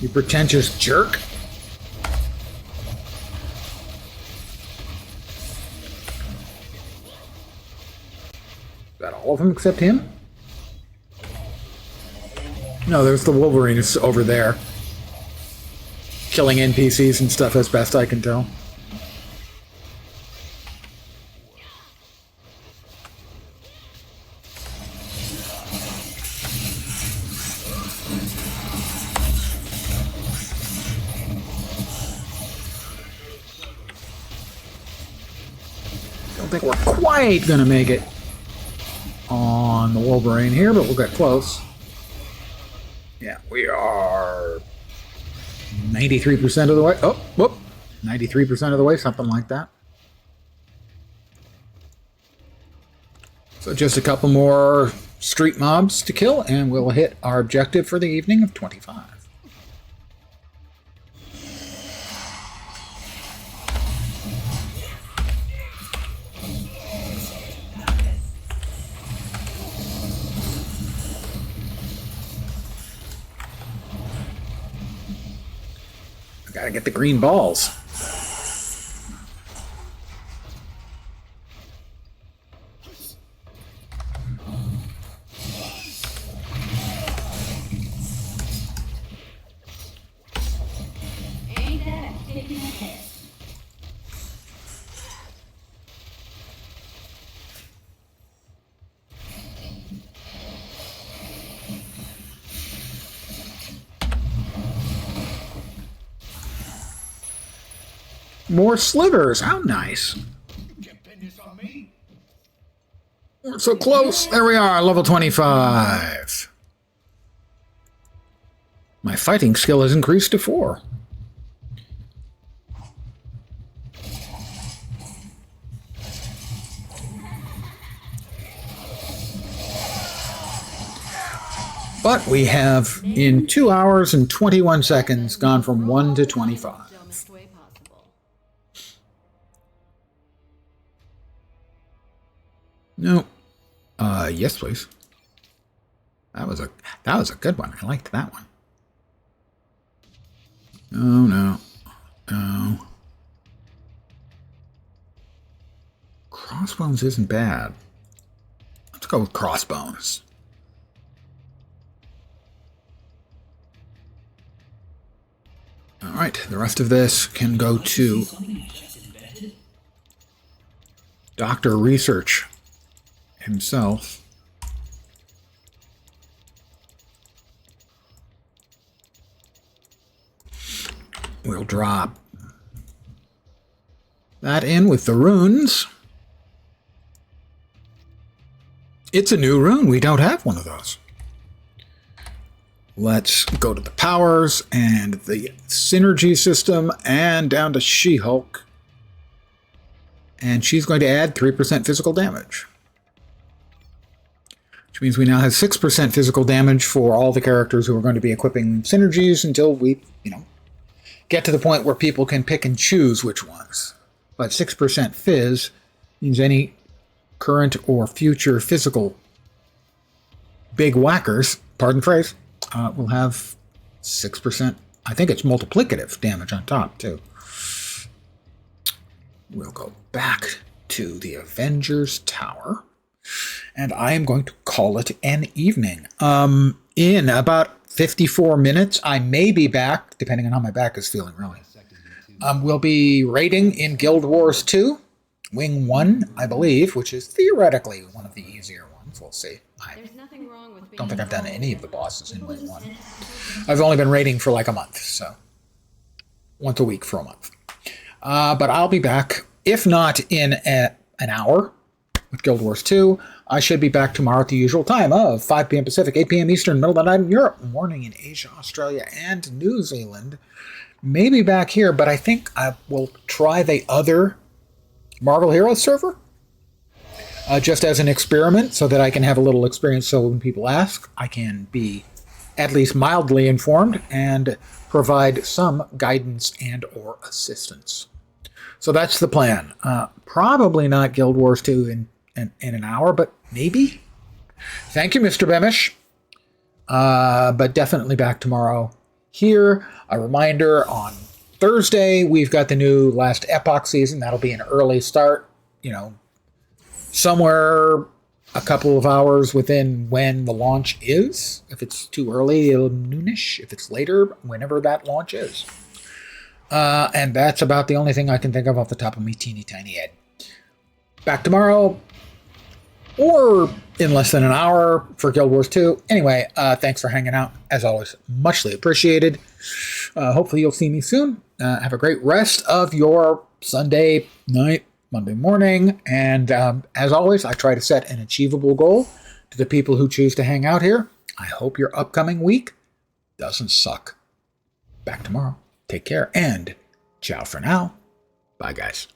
You pretentious jerk. Is that all of them except him? No, there's the Wolverine is over there. Killing NPCs and stuff as best I can tell. Don't think we're quite gonna make it on the Wolverine here, but we'll get close. Yeah, we are 93% of the way. Oh, whoop. 93% of the way, something like that. So just a couple more street mobs to kill, and we'll hit our objective for the evening of 25. Gotta get the green balls. Ain't that a kick in the head? More slivers. How nice. We're so close. There we are, level 25. My fighting skill has increased to 4. But we have, in 2 hours and 21 seconds, gone from 1 to 25. Dumbest way possible. No. Yes, please. That was a good one. I liked that one. Oh no. No. Crossbones isn't bad. Let's go with crossbones. Alright, the rest of this can go to Dr. Research himself. We'll drop that in with the runes. It's a new rune. We don't have one of those. Let's go to the powers and the synergy system and down to She-Hulk. And she's going to add 3% physical damage. Which means we now have 6% physical damage for all the characters who are going to be equipping synergies until we, get to the point where people can pick and choose which ones. But 6% fizz means any current or future physical big whackers, pardon the phrase, will have 6%. I think it's multiplicative damage on top, too. We'll go back to the Avengers Tower. And I am going to call it an evening. In about 54 minutes, I may be back, depending on how my back is feeling, really. We'll be raiding in Guild Wars 2, Wing 1, I believe, which is theoretically one of the easier ones. We'll see. There's nothing wrong with being Don't think I've done any of the involved. bosses in People Wing just 1. tend to have I've only been raiding for like a month, so once a week for a month. But I'll be back, if not in an hour with Guild Wars 2. I should be back tomorrow at the usual time of 5 p.m. Pacific, 8 p.m. Eastern, middle of the night in Europe, morning in Asia, Australia, and New Zealand. Maybe back here, but I think I will try the other Marvel Heroes server just as an experiment so that I can have a little experience so when people ask, I can be at least mildly informed and provide some guidance and or assistance. So that's the plan. Probably not Guild Wars 2 in an hour, but maybe. Thank you, Mr. Beamish. But definitely back tomorrow here. A reminder, on Thursday, we've got the new Last Epoch season. That'll be an early start, somewhere a couple of hours within when the launch is. If it's too early, it'll noonish. If it's later, whenever that launch is. And that's about the only thing I can think of off the top of me teeny tiny head. Back tomorrow, or in less than an hour for Guild Wars 2. Anyway, thanks for hanging out. As always, muchly appreciated. Hopefully you'll see me soon. Have a great rest of your Sunday night, Monday morning. And as always, I try to set an achievable goal to the people who choose to hang out here. I hope your upcoming week doesn't suck. Back tomorrow. Take care and ciao for now. Bye, guys.